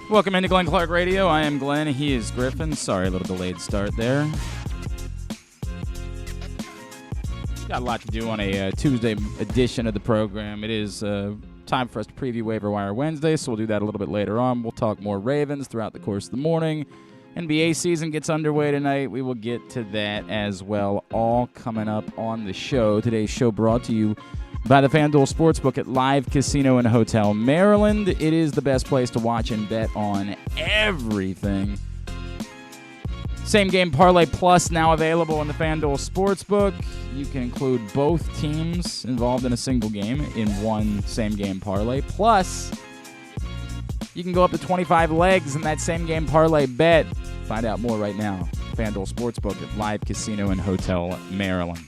Welcome into Glenn Clark Radio. I am Glenn. He is Griffin. Sorry, a little delayed start there. Got a lot to do on a Tuesday edition of the program. It is time for us to preview waiver-wire Wednesday, so we'll do that a little bit later on. We'll talk more Ravens throughout the course of the morning. NBA season gets underway tonight. We will get to that as well, all coming up on the show. Today's show brought to you by the FanDuel Sportsbook at Live Casino and Hotel Maryland. It is the best place to watch and bet on everything. Same Game Parlay Plus now available in the FanDuel Sportsbook. You can include both teams involved in a single game in one Same Game Parlay. Plus, you can go up to 25 legs in that Same Game Parlay bet. Find out more right now. FanDuel Sportsbook at Live Casino and Hotel Maryland.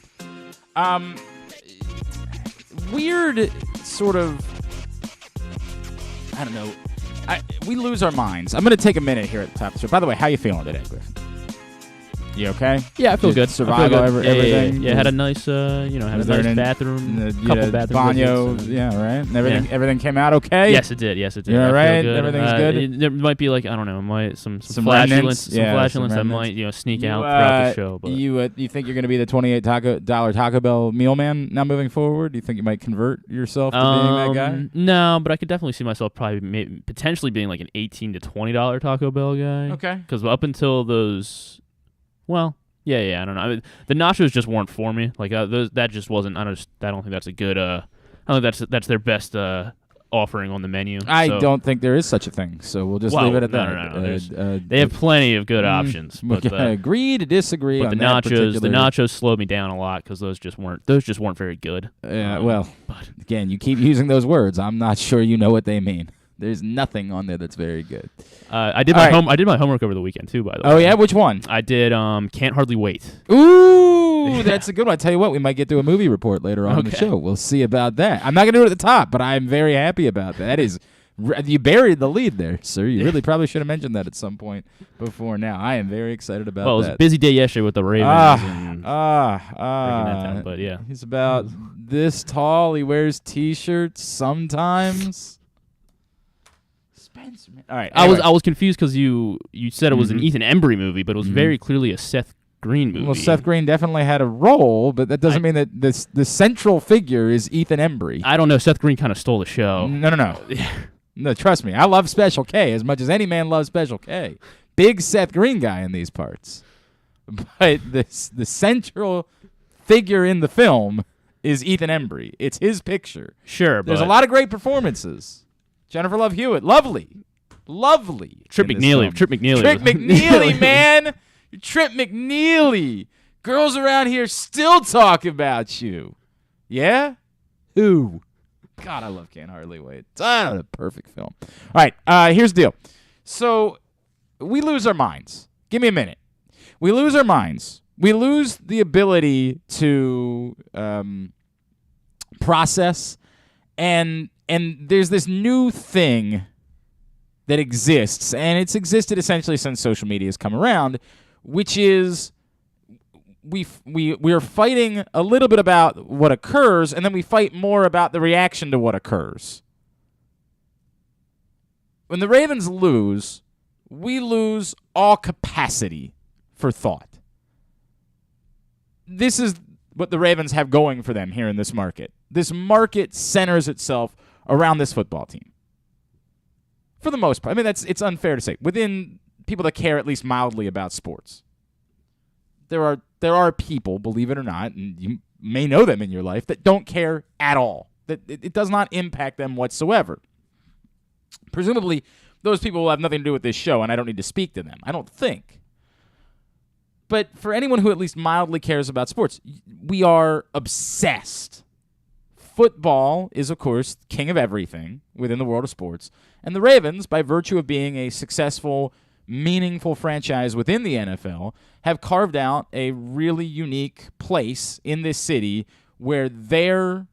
Weird sort of, I don't know. We lose our minds. I'm going to take a minute here at the top of the show. By the way, how you feeling today, Griffin? You okay? Yeah, I feel good. Survive everything? Yeah, had a nice, had a nice bathroom, couple bathroom baño, yeah, right? And everything came out okay? Yes, it did. You're all right? Everything's good? There might be, like, I don't know, some flatulence that might, sneak out throughout the show. But you think you're going to be the $28 Taco Bell meal man now moving forward? Do you think you might convert yourself to being that guy? No, but I could definitely see myself potentially being like an $18 to $20 Taco Bell guy. Okay. Because up until those... Well, yeah, I don't know. I mean, the nachos just weren't for me. Like that just wasn't. I don't think that's a good. I don't think that's their best offering on the menu. I don't think there is such a thing. So we'll just leave it at that. No. They have plenty of good options. But agree to disagree. But on the nachos slowed me down a lot because those just weren't very good. But again, you keep using those words. I'm not sure you know what they mean. There's nothing on there that's very good. I did my homework over the weekend too, by the way. Oh yeah, which one? I did Can't Hardly Wait. Ooh, that's a good one. I tell you what, we might get to a movie report later on in the show. We'll see about that. I'm not gonna do it at the top, but I'm very happy about that. That is, you buried the lead there, sir. You really probably should have mentioned that at some point before now. I am very excited about that. Well, it was a busy day yesterday with the Ravens. But yeah, he's about this tall. He wears T-shirts sometimes. All right. Anyway. I was confused because you said it was an Ethan Embry movie, but it was very clearly a Seth Green movie. Well, Seth Green definitely had a role, but that doesn't mean that the central figure is Ethan Embry. I don't know. Seth Green kind of stole the show. No. No, trust me. I love Special K as much as any man loves Special K. Big Seth Green guy in these parts. But the central figure in the film is Ethan Embry. It's his picture. Sure, but there's a lot of great performances. Jennifer Love Hewitt, lovely. Trip McNeely, man. Trip McNeely. Girls around here still talk about you. Yeah? Who? God, I love Can't Hardly Wait. It's a perfect film. All right, here's the deal. So we lose our minds. Give me a minute. We lose our minds. We lose the ability to process, and there's this new thing that exists, and it's existed essentially since social media has come around, which is we are fighting a little bit about what occurs, and then we fight more about the reaction to what occurs. When the Ravens lose, we lose all capacity for thought. This is what the Ravens have going for them here in this market. This market centers itself around this football team. For the most part. I mean, it's unfair to say. Within people that care at least mildly about sports. There are people, believe it or not, and you may know them in your life, that don't care at all. That it does not impact them whatsoever. Presumably, those people will have nothing to do with this show, and I don't need to speak to them. I don't think. But for anyone who at least mildly cares about sports, we are obsessed. Football is, of course, king of everything within the world of sports. And the Ravens, by virtue of being a successful, meaningful franchise within the NFL, have carved out a really unique place in this city where their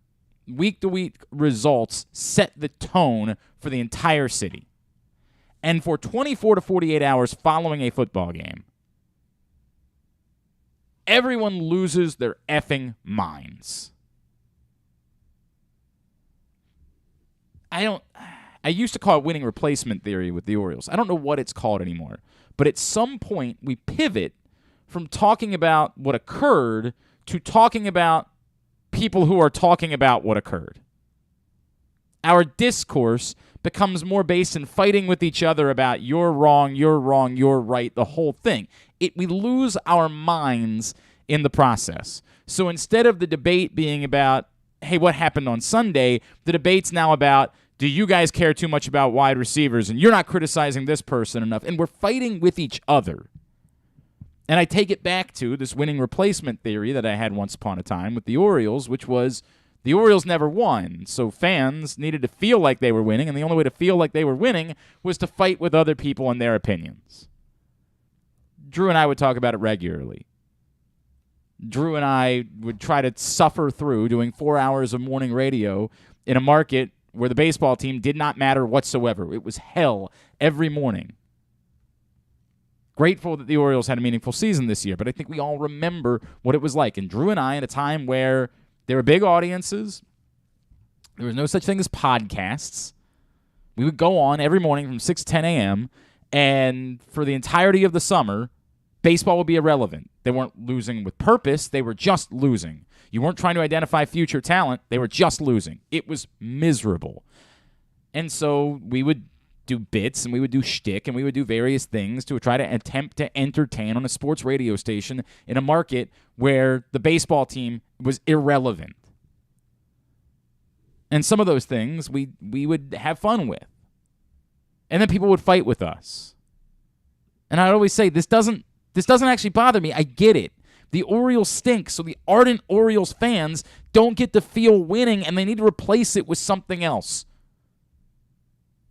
week-to-week results set the tone for the entire city. And for 24 to 48 hours following a football game, everyone loses their effing minds. I used to call it winning replacement theory with the Orioles. I don't know what it's called anymore. But at some point, we pivot from talking about what occurred to talking about people who are talking about what occurred. Our discourse becomes more based in fighting with each other about you're wrong, you're right, the whole thing. We lose our minds in the process. So instead of the debate being about, hey, what happened on Sunday, the debate's now about, do you guys care too much about wide receivers and you're not criticizing this person enough? And we're fighting with each other. And I take it back to this winning replacement theory that I had once upon a time with the Orioles, which was the Orioles never won. So fans needed to feel like they were winning, and the only way to feel like they were winning was to fight with other people and their opinions. Drew and I would talk about it regularly. Drew and I would try to suffer through doing 4 hours of morning radio in a market where the baseball team did not matter whatsoever. It was hell every morning. Grateful that the Orioles had a meaningful season this year, but I think we all remember what it was like. And Drew and I, at a time where there were big audiences, there was no such thing as podcasts, we would go on every morning from 6 to 10 a.m., and for the entirety of the summer, baseball would be irrelevant. They weren't losing with purpose. They were just losing. You weren't trying to identify future talent. They were just losing. It was miserable. And so we would do bits, and we would do shtick, and we would do various things to try to attempt to entertain on a sports radio station in a market where the baseball team was irrelevant. And some of those things we would have fun with. And then people would fight with us. And I'd always say, this doesn't actually bother me. I get it. The Orioles stink, so the ardent Orioles fans don't get to feel winning, and they need to replace it with something else.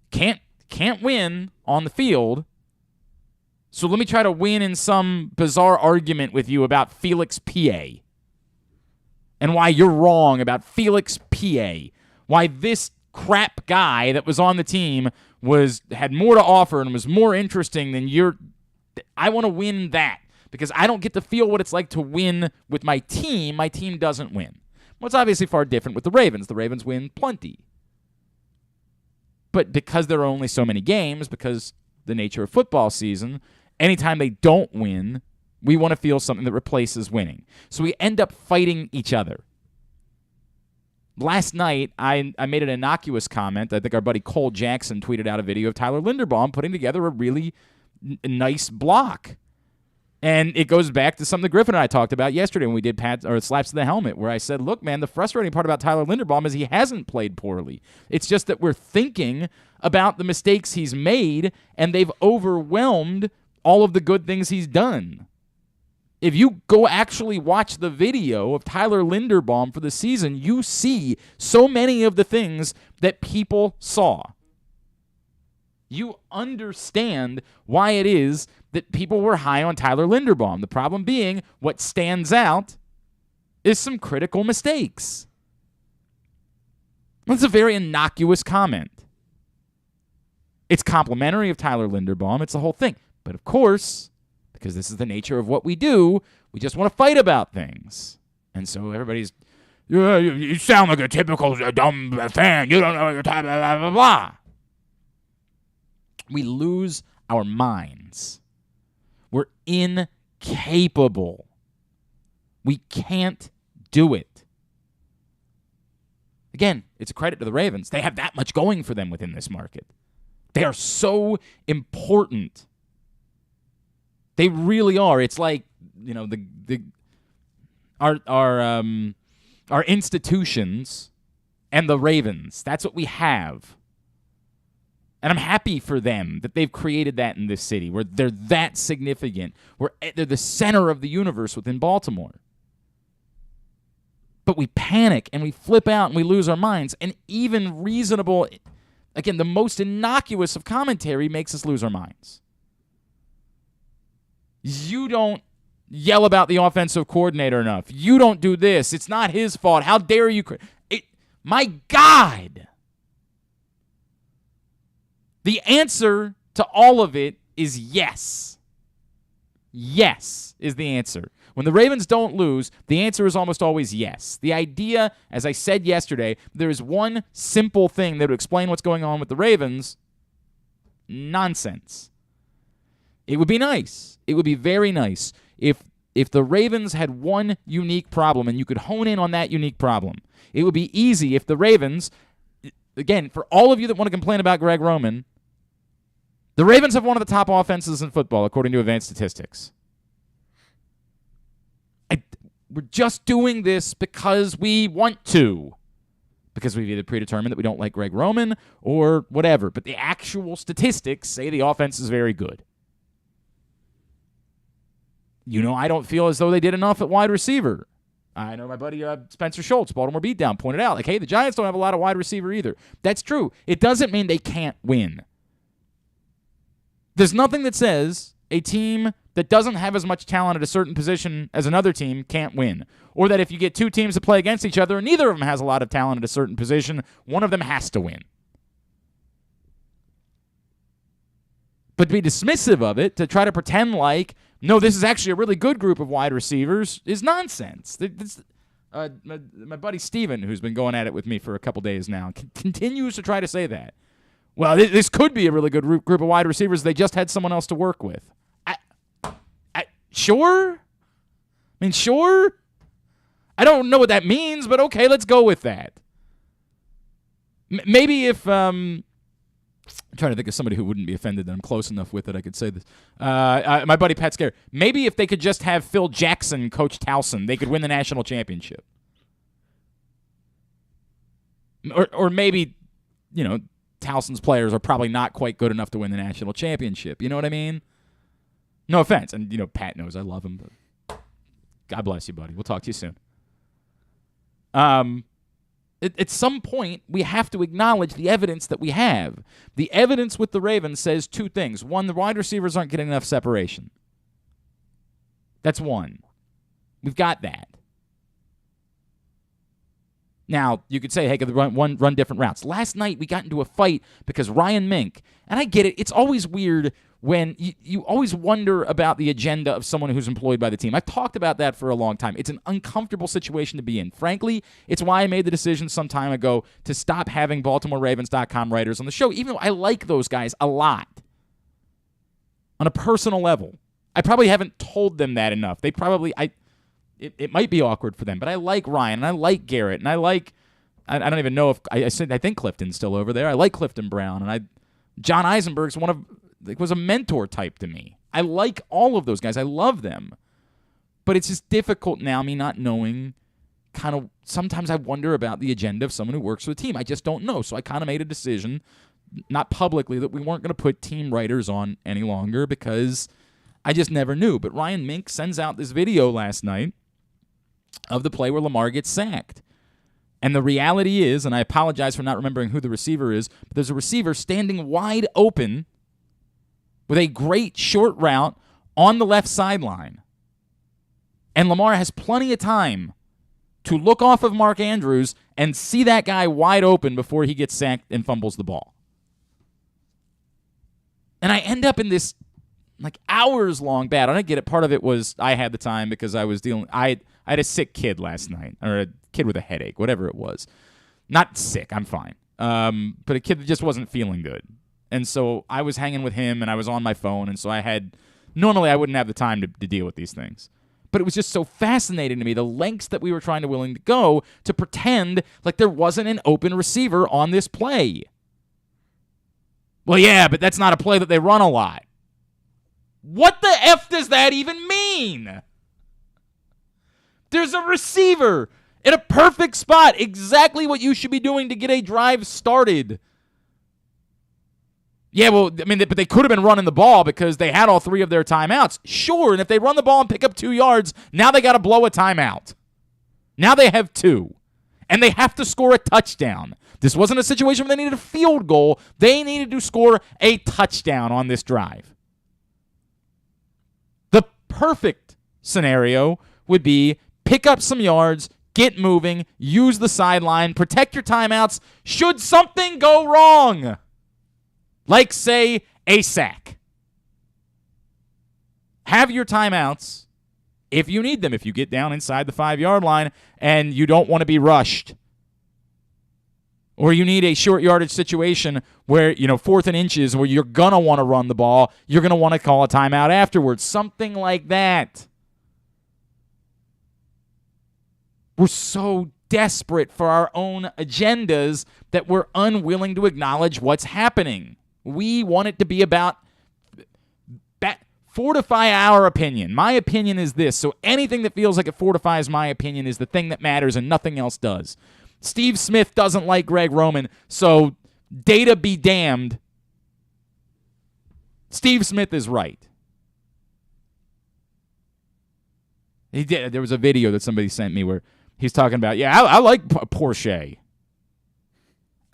Can't win on the field, so let me try to win in some bizarre argument with you about Felix PA and why you're wrong about Felix PA, why this crap guy that was on the team had more to offer and was more interesting than I want to win that because I don't get to feel what it's like to win with my team. My team doesn't win. Well, it's obviously far different with the Ravens. The Ravens win plenty. But because there are only so many games, because the nature of football season, anytime they don't win, we want to feel something that replaces winning. So we end up fighting each other. Last night, I made an innocuous comment. I think our buddy Cole Jackson tweeted out a video of Tyler Linderbaum putting together a really nice block. And it goes back to something that Griffin and I talked about yesterday when we did slaps to the helmet, where I said, look, man, the frustrating part about Tyler Linderbaum is he hasn't played poorly. It's just that we're thinking about the mistakes he's made, and they've overwhelmed all of the good things he's done. If you go actually watch the video of Tyler Linderbaum for the season, you see so many of the things that people saw. You understand why it is that people were high on Tyler Linderbaum. The problem being, what stands out is some critical mistakes. That's a very innocuous comment. It's complimentary of Tyler Linderbaum. It's the whole thing. But of course, because this is the nature of what we do, we just want to fight about things. And so everybody's, you sound like a typical dumb fan. You don't know what you're talking about, blah, blah, blah. We lose our minds. We're incapable. We can't do it. Again, it's a credit to the Ravens. They have that much going for them within this market. They are so important. They really are. It's like, our institutions and the Ravens. That's what we have. And I'm happy for them that they've created that in this city, where they're that significant, where they're the center of the universe within Baltimore. But we panic, and we flip out, and we lose our minds. And even reasonable, again, the most innocuous of commentary makes us lose our minds. You don't yell about the offensive coordinator enough. You don't do this. It's not his fault. How dare you? My God! The answer to all of it is yes. Yes is the answer. When the Ravens don't lose, the answer is almost always yes. The idea, as I said yesterday, there is one simple thing that would explain what's going on with the Ravens. Nonsense. It would be nice. It would be very nice if the Ravens had one unique problem and you could hone in on that unique problem. It would be easy if the Ravens, again, for all of you that want to complain about Greg Roman, the Ravens have one of the top offenses in football, according to advanced statistics. We're just doing this because we want to. Because we've either predetermined that we don't like Greg Roman or whatever. But the actual statistics say the offense is very good. I don't feel as though they did enough at wide receiver. I know my buddy Spencer Schultz, Baltimore Beatdown, pointed out, hey, the Giants don't have a lot of wide receiver either. That's true. It doesn't mean they can't win. There's nothing that says a team that doesn't have as much talent at a certain position as another team can't win. Or that if you get two teams that play against each other and neither of them has a lot of talent at a certain position, one of them has to win. But to be dismissive of it, to try to pretend like, no, this is actually a really good group of wide receivers, is nonsense. My buddy Steven, who's been going at it with me for a couple days now, continues to try to say that. Well, this could be a really good group of wide receivers. They just had someone else to work with. Sure? Sure? I don't know what that means, but okay, let's go with that. Maybe if... I'm trying to think of somebody who wouldn't be offended that I'm close enough with it I could say this. My buddy Pat Scare. Maybe if they could just have Phil Jackson coach Towson, they could win the national championship. Or maybe, Towson's players are probably not quite good enough to win the national championship. You know what I mean? No offense. And, Pat knows I love him. But God bless you, buddy. We'll talk to you soon. At some point, we have to acknowledge the evidence that we have. The evidence with the Ravens says two things. One, the wide receivers aren't getting enough separation. That's one. We've got that. Now, you could say, hey, could they run different routes? Last night, we got into a fight because Ryan Mink, and I get it, it's always weird when you always wonder about the agenda of someone who's employed by the team. I've talked about that for a long time. It's an uncomfortable situation to be in. Frankly, it's why I made the decision some time ago to stop having BaltimoreRavens.com writers on the show, even though I like those guys a lot on a personal level. I probably haven't told them that enough. They probably... It might be awkward for them, but I like Ryan, and I like Garrett, and I don't even know if... I think Clifton's still over there. I like Clifton Brown, and John Eisenberg's was a mentor type to me. I like all of those guys. I love them. But it's just difficult now, me not knowing, kind of, sometimes I wonder about the agenda of someone who works for the team. I just don't know. So I kind of made a decision, not publicly, that we weren't going to put team writers on any longer because I just never knew. But Ryan Mink sends out this video last night of the play where Lamar gets sacked. And the reality is, and I apologize for not remembering who the receiver is, but there's a receiver standing wide open with a great short route on the left sideline. And Lamar has plenty of time to look off of Mark Andrews and see that guy wide open before he gets sacked and fumbles the ball. And I end up in this hours-long battle. And I get it. Part of it was I had the time because I was I had a sick kid last night, or a kid with a headache, whatever it was. Not sick, I'm fine. But a kid that just wasn't feeling good. And so I was hanging with him, and I was on my phone, and so normally I wouldn't have the time to deal with these things. But it was just so fascinating to me, the lengths that we were willing to go to pretend like there wasn't an open receiver on this play. Well, yeah, but that's not a play that they run a lot. What the F does that even mean? There's a receiver in a perfect spot, exactly what you should be doing to get a drive started. Yeah, well, but they could have been running the ball because they had all three of their timeouts. Sure, and if they run the ball and pick up 2 yards, now they got to blow a timeout. Now they have 2, and they have to score a touchdown. This wasn't a situation where they needed a field goal. They needed to score a touchdown on this drive. The perfect scenario would be pick up some yards, get moving, use the sideline, protect your timeouts should something go wrong. Like, say, a sack. Have your timeouts if you need them, if you get down inside the 5-yard line and you don't want to be rushed. Or you need a short yardage situation where, 4th and inches, where you're going to want to run the ball. You're going to want to call a timeout afterwards. Something like that. We're so desperate for our own agendas that we're unwilling to acknowledge what's happening. We want it to be about fortify our opinion. My opinion is this. So anything that feels like it fortifies my opinion is the thing that matters and nothing else does. Steve Smith doesn't like Greg Roman, so data be damned. Steve Smith is right. There was a video that somebody sent me where he's talking about, I like Porsche.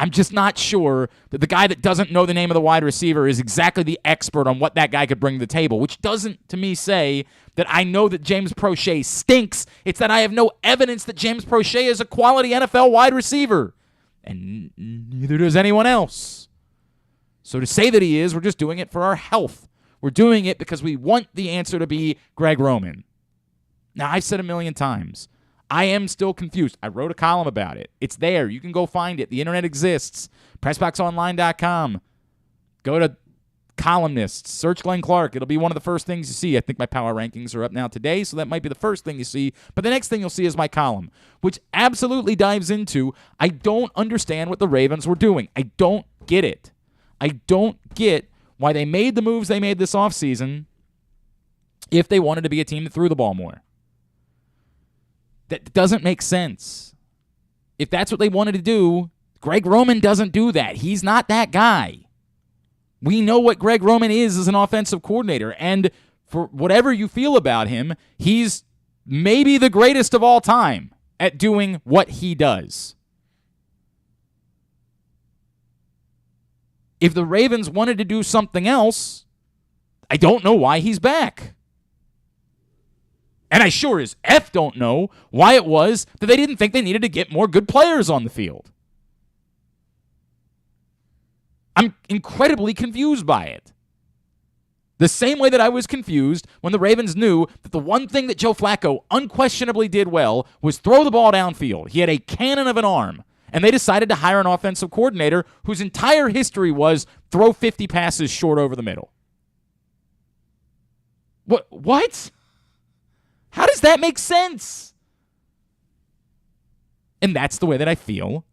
I'm just not sure that the guy that doesn't know the name of the wide receiver is exactly the expert on what that guy could bring to the table, which doesn't, to me, say that I know that James Prochet stinks. It's that I have no evidence that James Prochet is a quality NFL wide receiver, and neither does anyone else. So to say that he is, we're just doing it for our health. We're doing it because we want the answer to be Greg Roman. Now, I've said a million times, I am still confused. I wrote a column about it. It's there. You can go find it. The internet exists. PressBoxOnline.com. Go to columnists. Search Glenn Clark. It'll be one of the first things you see. I think my power rankings are up now today, so that might be the first thing you see. But the next thing you'll see is my column, which absolutely dives into, I don't understand what the Ravens were doing. I don't get it. I don't get why they made the moves they made this offseason if they wanted to be a team that threw the ball more. That doesn't make sense. If that's what they wanted to do, Greg Roman doesn't do that. He's not that guy. We know what Greg Roman is as an offensive coordinator, and for whatever you feel about him, he's maybe the greatest of all time at doing what he does. If the Ravens wanted to do something else, I don't know why he's back. And I sure as F don't know why it was that they didn't think they needed to get more good players on the field. I'm incredibly confused by it. The same way that I was confused when the Ravens knew that the one thing that Joe Flacco unquestionably did well was throw the ball downfield. He had a cannon of an arm. And they decided to hire an offensive coordinator whose entire history was throw 50 passes short over the middle. What? How does that make sense? And that's the way that I feel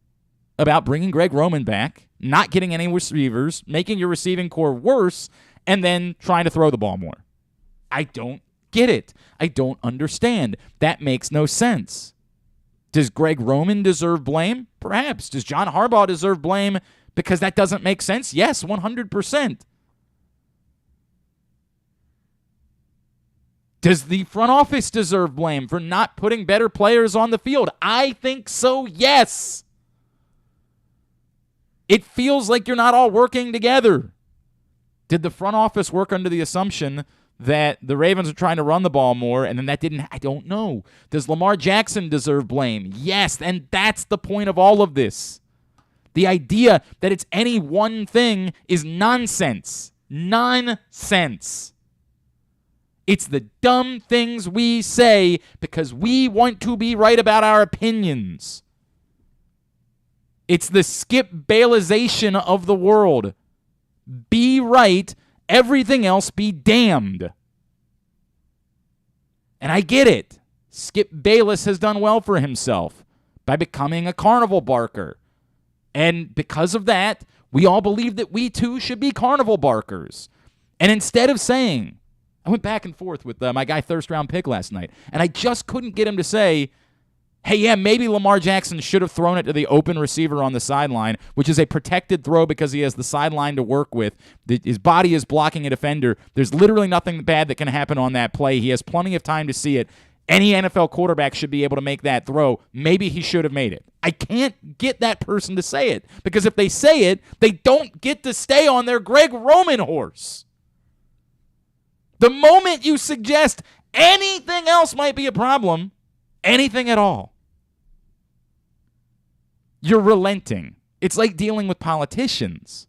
about bringing Greg Roman back, not getting any receivers, making your receiving core worse, and then trying to throw the ball more. I don't get it. I don't understand. That makes no sense. Does Greg Roman deserve blame? Perhaps. Does John Harbaugh deserve blame because that doesn't make sense? Yes, 100%. Does the front office deserve blame for not putting better players on the field? I think so, yes. It feels like you're not all working together. Did the front office work under the assumption that the Ravens are trying to run the ball more, and then that didn't? I don't know. Does Lamar Jackson deserve blame? Yes, and that's the point of all of this. The idea that it's any one thing is nonsense. Nonsense. It's the dumb things we say because we want to be right about our opinions. It's the Skip Baylessization of the world. Be right, everything else be damned. And I get it. Skip Bayless has done well for himself by becoming a carnival barker. And because of that, we all believe that we too should be carnival barkers. And instead of saying, I went back and forth with my guy Thirst Round Pick last night, and I just couldn't get him to say, hey, yeah, maybe Lamar Jackson should have thrown it to the open receiver on the sideline, which is a protected throw because he has the sideline to work with. His body is blocking a defender. There's literally nothing bad that can happen on that play. He has plenty of time to see it. Any NFL quarterback should be able to make that throw. Maybe he should have made it. I can't get that person to say it because if they say it, they don't get to stay on their Greg Roman horse. The moment you suggest anything else might be a problem, anything at all, you're relenting. It's like dealing with politicians.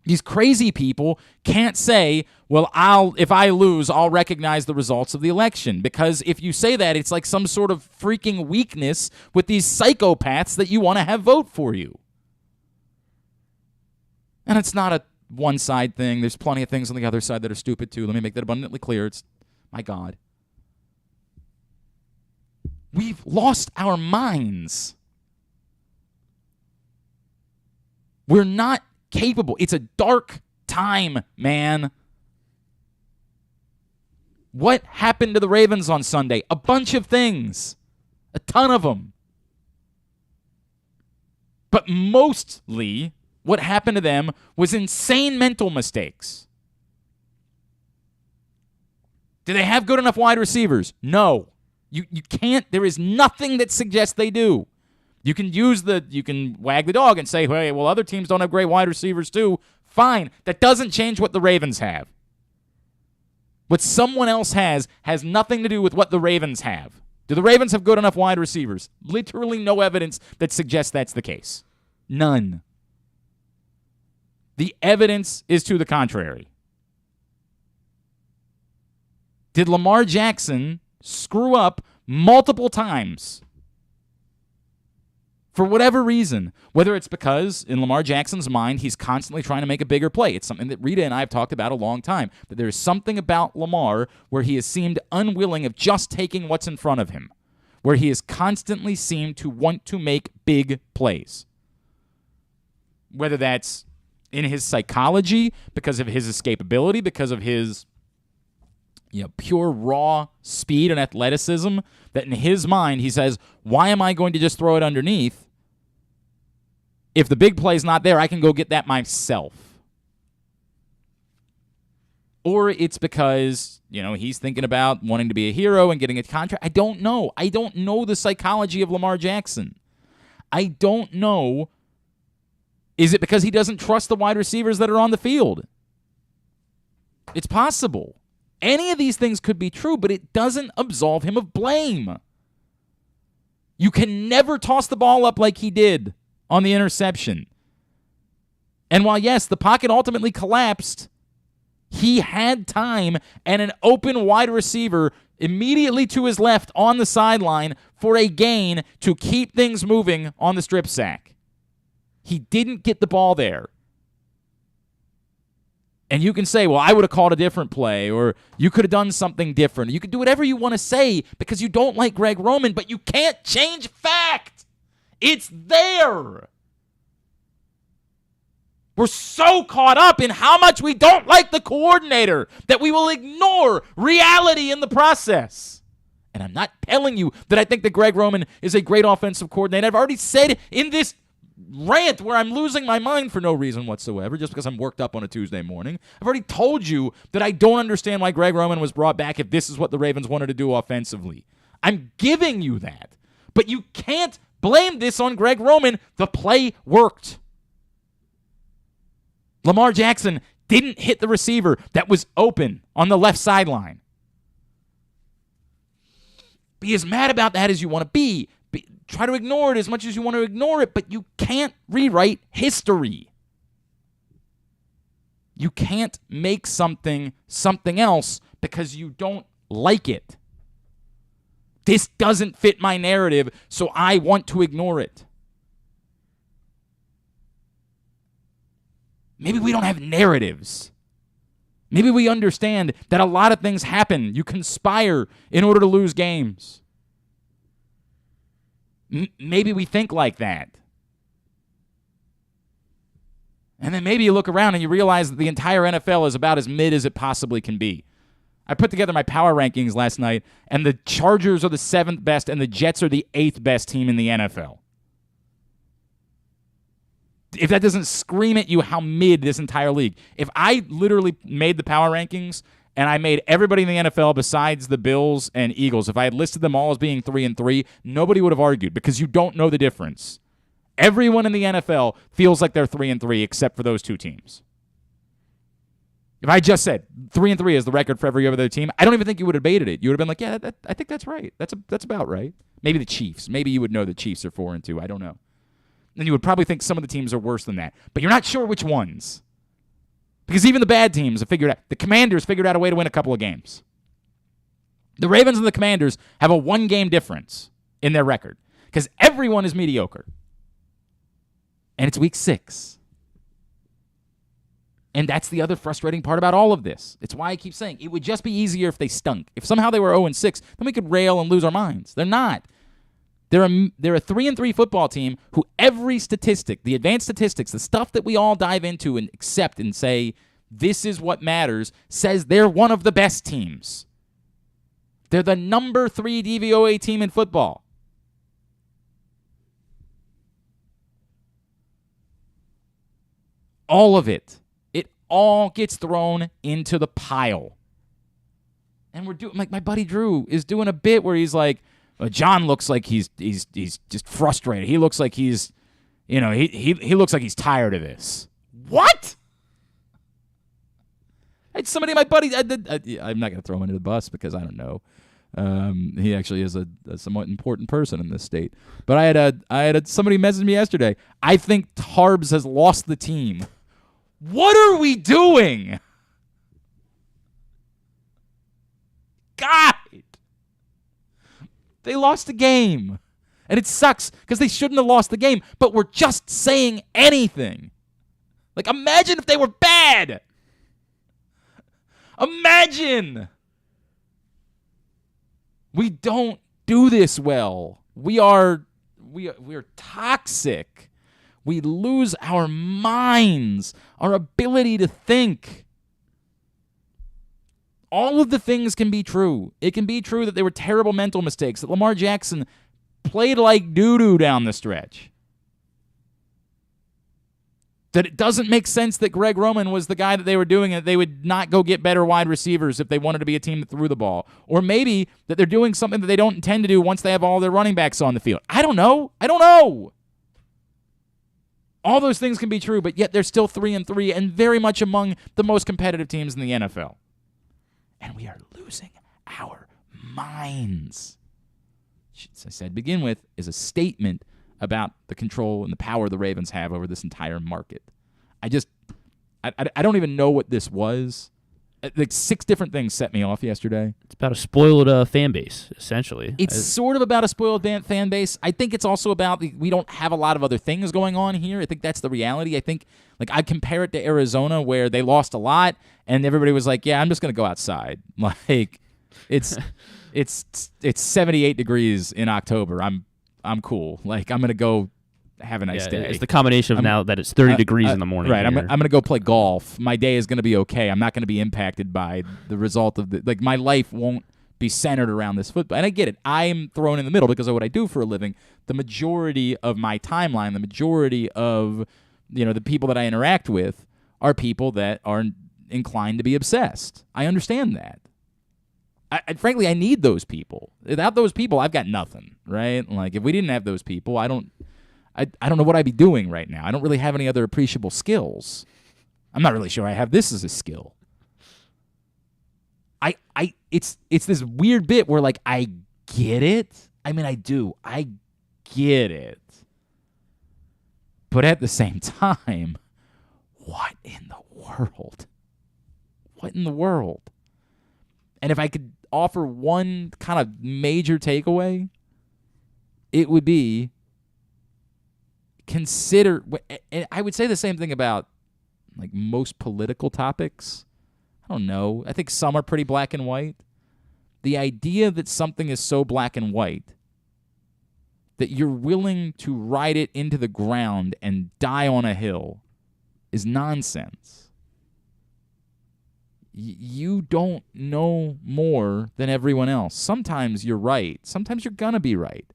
These crazy people can't say, well, if I lose, I'll recognize the results of the election. Because if you say that, it's like some sort of freaking weakness with these psychopaths that you want to have vote for you. And it's not a one-side thing. There's plenty of things on the other side that are stupid, too. Let me make that abundantly clear. It's, my God. We've lost our minds. We're not capable. It's a dark time, man. What happened to the Ravens on Sunday? A bunch of things. A ton of them. But mostly, what happened to them was insane mental mistakes. Do they have good enough wide receivers? No. You can't. There is nothing that suggests they do. You can wag the dog and say, hey, well, other teams don't have great wide receivers too. Fine. That doesn't change what the Ravens have. What someone else has nothing to do with what the Ravens have. Do the Ravens have good enough wide receivers? Literally no evidence that suggests that's the case. None. The evidence is to the contrary. Did Lamar Jackson screw up multiple times? For whatever reason, whether it's because in Lamar Jackson's mind, he's constantly trying to make a bigger play. It's something that Rita and I have talked about a long time, that there's something about Lamar where he has seemed unwilling of just taking what's in front of him, where he has constantly seemed to want to make big plays. Whether that's in his psychology, because of his escapability, because of his pure raw speed and athleticism, that in his mind he says, why am I going to just throw it underneath? If the big play's not there, I can go get that myself. Or it's because, he's thinking about wanting to be a hero and getting a contract. I don't know. I don't know the psychology of Lamar Jackson. I don't know. Is it because he doesn't trust the wide receivers that are on the field? It's possible. Any of these things could be true, but it doesn't absolve him of blame. You can never toss the ball up like he did on the interception. And while, yes, the pocket ultimately collapsed, he had time and an open wide receiver immediately to his left on the sideline for a gain to keep things moving on the strip sack. He didn't get the ball there. And you can say, well, I would have called a different play, or you could have done something different. You could do whatever you want to say because you don't like Greg Roman, but you can't change fact. It's there. We're so caught up in how much we don't like the coordinator that we will ignore reality in the process. And I'm not telling you that I think that Greg Roman is a great offensive coordinator. I've already said in this rant where I'm losing my mind for no reason whatsoever, just because I'm worked up on a Tuesday morning. I've already told you that I don't understand why Greg Roman was brought back if this is what the Ravens wanted to do offensively. I'm giving you that. But you can't blame this on Greg Roman. The play worked. Lamar Jackson didn't hit the receiver that was open on the left sideline. Be as mad about that as you want to be. Try to ignore it as much as you want to ignore it, but you can't rewrite history. You can't make something else because you don't like it. This doesn't fit my narrative, so I want to ignore it. Maybe we don't have narratives. Maybe we understand that a lot of things happen. You conspire in order to lose games. Maybe we think like that. And then maybe you look around and you realize that the entire NFL is about as mid as it possibly can be. I put together my power rankings last night, and the Chargers are the 7th best, and the Jets are the 8th best team in the NFL. If that doesn't scream at you how mid this entire league. If I literally made the power rankings and I made everybody in the NFL besides the Bills and Eagles, if I had listed them all as being 3-3, nobody would have argued because you don't know the difference. Everyone in the NFL feels like they're 3-3 except for those two teams. If I just said 3-3 is the record for every other team, I don't even think you would have debated it. You would have been like, yeah, I think that's right. That's about right. Maybe the Chiefs. Maybe you would know the Chiefs are 4-2. I don't know. And you would probably think some of the teams are worse than that. But you're not sure which ones. Because even the bad teams have figured out. The Commanders figured out a way to win a couple of games. The Ravens and the Commanders have a 1-game difference in their record because everyone is mediocre. And it's week 6. And that's the other frustrating part about all of this. It's why I keep saying it would just be easier if they stunk. If somehow they were 0-6, then we could rail and lose our minds. They're not. They're a 3-3 football team who every statistic, the advanced statistics, the stuff that we all dive into and accept and say, this is what matters, says they're one of the best teams. They're the number 3 DVOA team in football. All of it. It all gets thrown into the pile. And we're doing, like, my buddy Drew is doing a bit where he's like, John looks like he's just frustrated. He looks like he's, he looks like he's tired of this. What? I had somebody, my buddy, I'm not going to throw him under the bus because I don't know. He actually is a somewhat important person in this state. But I had somebody message me yesterday. I think Tarbs has lost the team. What are we doing? God. They lost the game. And it sucks because they shouldn't have lost the game, but we're just saying anything. Like, imagine if they were bad. Imagine. We don't do this well. We're toxic. We lose our minds, our ability to think. All of the things can be true. It can be true that they were terrible mental mistakes, that Lamar Jackson played like doo-doo down the stretch. That it doesn't make sense that Greg Roman was the guy that they were doing, and that they would not go get better wide receivers if they wanted to be a team that threw the ball. Or maybe that they're doing something that they don't intend to do once they have all their running backs on the field. I don't know. All those things can be true, but yet they're still 3-3 and very much among the most competitive teams in the NFL. And we are losing our minds. As I said, begin with, is a statement about the control and the power the Ravens have over this entire market. I don't even know what this was. Like 6 different things set me off yesterday. It's about a spoiled fan base, essentially. It's sort of about a spoiled fan base. I think it's also about we don't have a lot of other things going on here. I think that's the reality. I think, like, I compare it to Arizona where they lost a lot and everybody was like, yeah, I'm just going to go outside. Like, it's 78 degrees in October. I'm cool. Like, I'm going to go have a nice day. It's the combination of now that it's 30 degrees in the morning. Right. I'm going to go play golf. My day is going to be okay. I'm not going to be impacted by the result of my life won't be centered around this football. And I get it. I'm thrown in the middle because of what I do for a living. The majority of my timeline, the majority of, the people that I interact with are people that are inclined to be obsessed. I understand that. Frankly, I need those people. Without those people, I've got nothing, right? Like, if we didn't have those people, I don't know what I'd be doing right now. I don't really have any other appreciable skills. I'm not really sure I have this as a skill. It's this weird bit where, like, I get it. I mean, I do. I get it. But at the same time, what in the world? What in the world? And if I could offer one kind of major takeaway, it would be consider, and I would say the same thing about, like, most political topics. I don't know. I think some are pretty black and white. The idea that something is so black and white that you're willing to ride it into the ground and die on a hill is nonsense. You don't know more than everyone else. Sometimes you're right. Sometimes you're going to be right.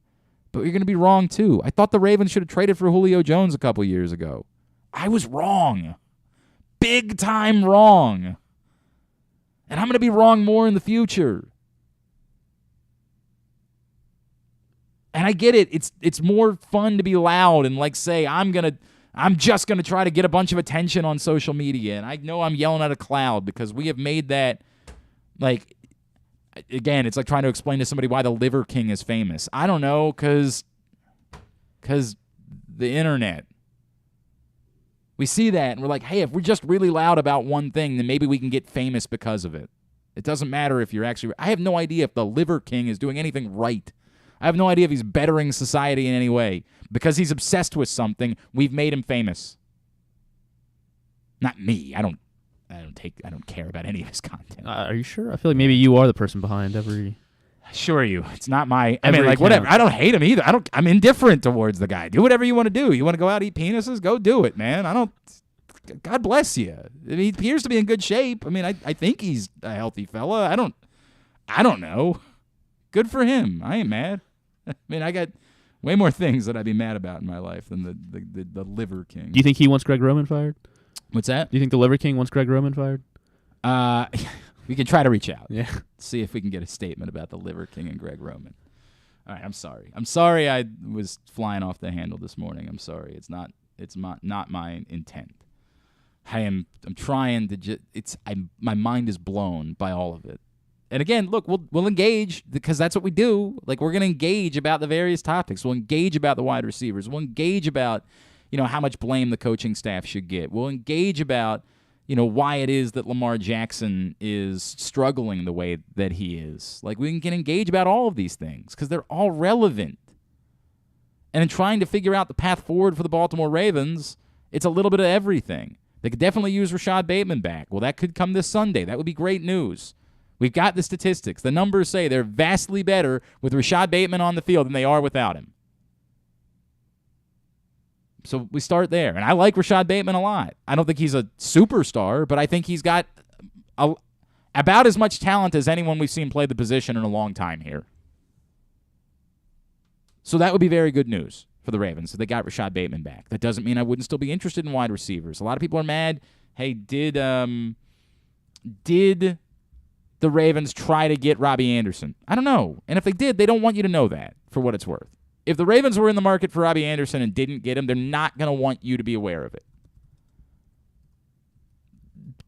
But you're going to be wrong, too. I thought the Ravens should have traded for Julio Jones a couple years ago. I was wrong. Big time wrong. And I'm going to be wrong more in the future. And I get it. It's more fun to be loud and, like, say, I'm just going to try to get a bunch of attention on social media. And I know I'm yelling at a cloud because we have made that, like, again, it's like trying to explain to somebody why the Liver King is famous. I don't know, because the internet. We see that, and we're like, hey, if we're just really loud about one thing, then maybe we can get famous because of it. It doesn't matter if you're actually... I have no idea if the Liver King is doing anything right. I have no idea if he's bettering society in any way. Because he's obsessed with something, we've made him famous. Not me. I don't care about any of his content. Are you sure? I feel like maybe you are the person behind every... Assure you, it's not my... Every account. Whatever. I don't hate him either. I'm indifferent towards the guy. Do whatever you want to do. You want to go out eat penises? Go do it, man. God bless you. He appears to be in good shape. I think he's a healthy fella. I don't know. Good for him. I ain't mad. I got way more things that I'd be mad about in my life than the Liver King. Do you think he wants Greg Roman fired? What's that? Do you think the Liver King wants Greg Roman fired? We could try to reach out. Yeah. See if we can get a statement about the Liver King and Greg Roman. All right, I'm sorry. I'm sorry I was flying off the handle this morning. I'm sorry. It's not my intent. I'm trying to my mind is blown by all of it. And again, look, we'll engage because that's what we do. Like, we're going to engage about the various topics. We'll engage about the wide receivers. We'll engage about, how much blame the coaching staff should get. We'll engage about, why it is that Lamar Jackson is struggling the way that he is. Like, we can engage about all of these things because they're all relevant. And in trying to figure out the path forward for the Baltimore Ravens, it's a little bit of everything. They could definitely use Rashad Bateman back. Well, that could come this Sunday. That would be great news. We've got the statistics. The numbers say they're vastly better with Rashad Bateman on the field than they are without him. So we start there. And I like Rashad Bateman a lot. I don't think he's a superstar, but I think he's got about as much talent as anyone we've seen play the position in a long time here. So that would be very good news for the Ravens if they got Rashad Bateman back. That doesn't mean I wouldn't still be interested in wide receivers. A lot of people are mad. Hey, did the Ravens try to get Robbie Anderson? I don't know. And if they did, they don't want you to know that, for what it's worth. If the Ravens were in the market for Robbie Anderson and didn't get him, they're not going to want you to be aware of it.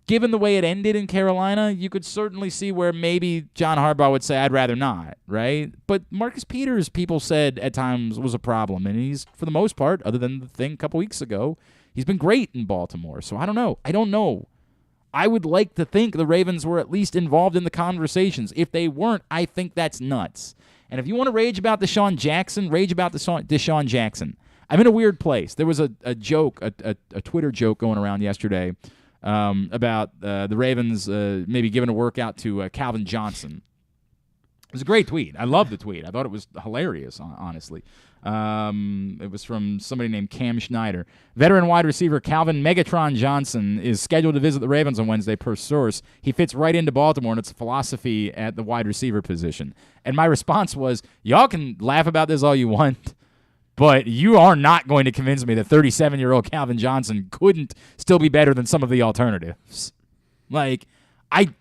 Given the way it ended in Carolina, you could certainly see where maybe John Harbaugh would say, I'd rather not, right? But Marcus Peters, people said at times, was a problem. And he's, for the most part, other than the thing a couple weeks ago, he's been great in Baltimore. So I don't know. I would like to think the Ravens were at least involved in the conversations. If they weren't, I think that's nuts. And if you want to rage about DeSean Jackson, rage about DeSean Jackson. I'm in a weird place. There was a joke, a Twitter joke going around yesterday about the Ravens maybe giving a workout to Calvin Johnson. It was a great tweet. I love the tweet. I thought it was hilarious, honestly. It was from somebody named Cam Schneider. Veteran wide receiver Calvin Megatron Johnson is scheduled to visit the Ravens on Wednesday per source. He fits right into Baltimore, and it's a philosophy at the wide receiver position. And my response was, y'all can laugh about this all you want, but you are not going to convince me that 37-year-old Calvin Johnson couldn't still be better than some of the alternatives. Like, I'm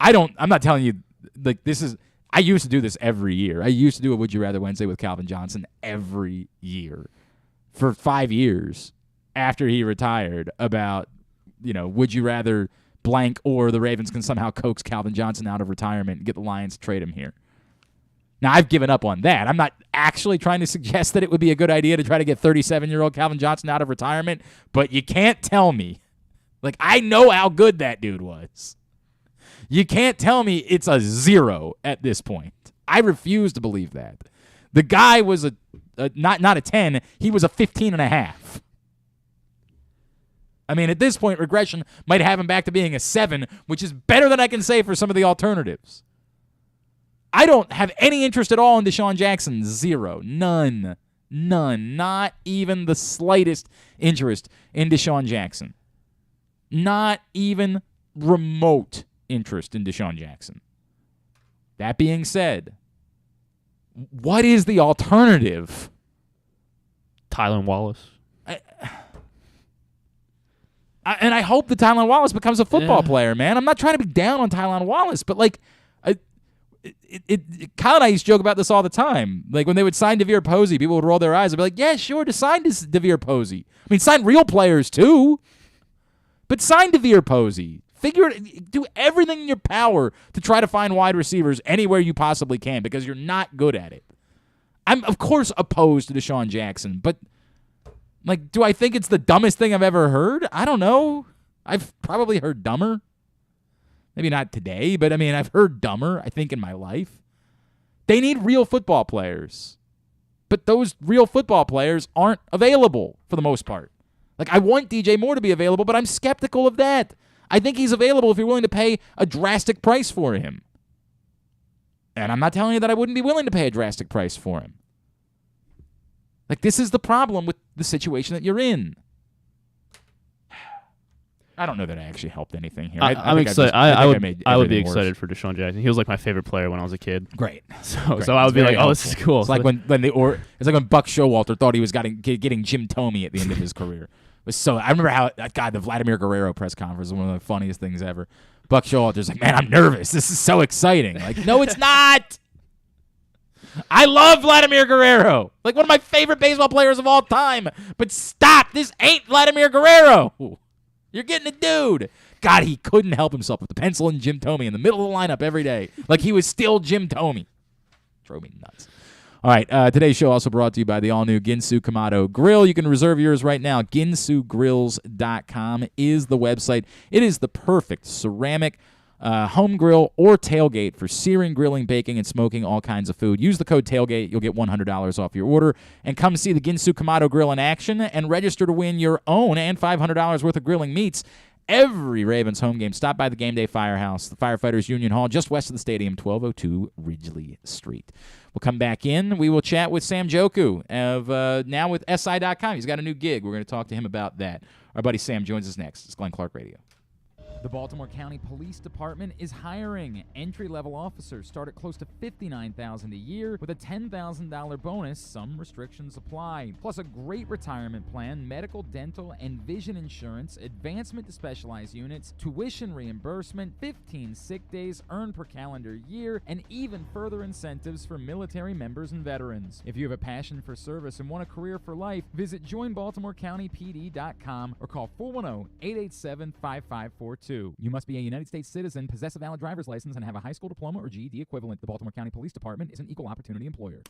not telling you, like, this is... I used to do this every year. I used to do a Would You Rather Wednesday with Calvin Johnson every year for 5 years after he retired about, would you rather blank or the Ravens can somehow coax Calvin Johnson out of retirement and get the Lions to trade him here. Now, I've given up on that. I'm not actually trying to suggest that it would be a good idea to try to get 37-year-old Calvin Johnson out of retirement, but you can't tell me. Like, I know how good that dude was. You can't tell me it's a 0 at this point. I refuse to believe that. The guy was not a 10. He was a 15.5. At this point, regression might have him back to being a 7, which is better than I can say for some of the alternatives. I don't have any interest at all in DeSean Jackson. 0. None. Not even the slightest interest in DeSean Jackson. Not even remote interest in DeSean Jackson. That being said, what is the alternative? Tylan Wallace. And I hope that Tylan Wallace becomes a football player, man. I'm not trying to be down on Tylan Wallace, but Kyle and I used to joke about this all the time. Like, when they would sign DeVere Posey, people would roll their eyes and be like, yeah, sure, to sign DeVere Posey. Sign real players too, but sign DeVere Posey. Do everything in your power to try to find wide receivers anywhere you possibly can because you're not good at it. I'm, of course, opposed to DeSean Jackson, but Like, do I think it's the dumbest thing I've ever heard? I don't know. I've probably heard dumber. Maybe not today, but I mean, I've heard dumber, I think, in my life. They need real football players. But those real football players aren't available for the most part. Like, I want DJ Moore to be available, but I'm skeptical of that. I think he's available if you're willing to pay a drastic price for him. And I'm not telling you that I wouldn't be willing to pay a drastic price for him. Like, this is the problem with the situation that you're in. I don't know that I actually helped anything here. I'm excited. I would be excited for DeSean Jackson. He was like my favorite player when I was a kid. Great. So I would be like, oh, this is cool. It's like when Buck Showalter thought he was getting Jim Thome at the end of his career. It was so. I remember how the Vladimir Guerrero press conference was one of the funniest things ever. Buck Showalter's like, man, I'm nervous. This is so exciting. Like, no, it's not. I love Vladimir Guerrero, like one of my favorite baseball players of all time. But stop. This ain't Vladimir Guerrero. You're getting a dude. God, he couldn't help himself with the pencil and Jim Thome in the middle of the lineup every day. Like he was still Jim Thome. Drove me nuts. All right, today's show also brought to you by the all-new Ginsu Kamado Grill. You can reserve yours right now. GinsuGrills.com is the website. It is the perfect ceramic home grill or tailgate for searing, grilling, baking, and smoking all kinds of food. Use the code TAILGATE. You'll get $100 off your order. And come see the Ginsu Kamado Grill in action and register to win your own and $500 worth of grilling meats. Every Ravens home game, stop by the Game Day Firehouse, the Firefighters Union Hall, just west of the stadium, 1202 Ridgely Street. We'll come back in. We will chat with Sam Njoku of now with SI.com. He's got a new gig. We're going to talk to him about that. Our buddy Sam joins us next. It's Glenn Clark Radio. The Baltimore County Police Department is hiring. Entry-level officers start at close to $59,000 a year with a $10,000 bonus. Some restrictions apply. Plus a great retirement plan, medical, dental, and vision insurance, advancement to specialized units, tuition reimbursement, 15 sick days earned per calendar year, and even further incentives for military members and veterans. If you have a passion for service and want a career for life, visit joinbaltimorecountypd.com or call 410-887-5542. You must be a United States citizen, possess a valid driver's license, and have a high school diploma or GED equivalent. The Baltimore County Police Department is an equal opportunity employer.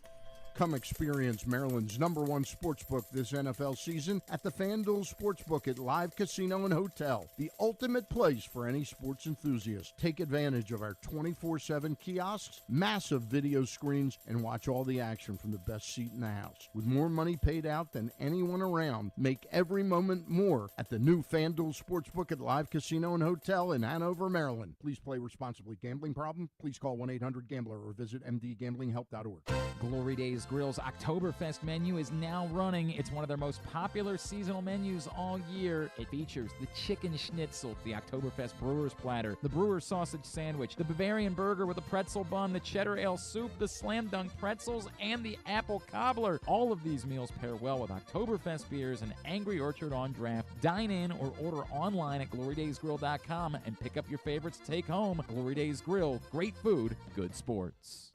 Come experience Maryland's #1 sportsbook this NFL season at the FanDuel Sportsbook at Live Casino and Hotel, the ultimate place for any sports enthusiast. Take advantage of our 24/7 kiosks, massive video screens, and watch all the action from the best seat in the house. With more money paid out than anyone around, make every moment more at the new FanDuel Sportsbook at Live Casino and Hotel in Hanover, Maryland. Please play responsibly. Gambling problem? Please call 1-800-GAMBLER or visit mdgamblinghelp.org. Glory Days Grill's Oktoberfest menu is now running. It's one of their most popular seasonal menus all year. It features the chicken schnitzel, the Oktoberfest brewer's platter, the brewer's sausage sandwich, the Bavarian burger with a pretzel bun, the cheddar ale soup, the slam dunk pretzels, and the apple cobbler. All of these meals pair well with Oktoberfest beers and Angry Orchard on draft. Dine in or order online at glorydaysgrill.com and pick up your favorites to take home. Glory Days Grill, great food, good sports.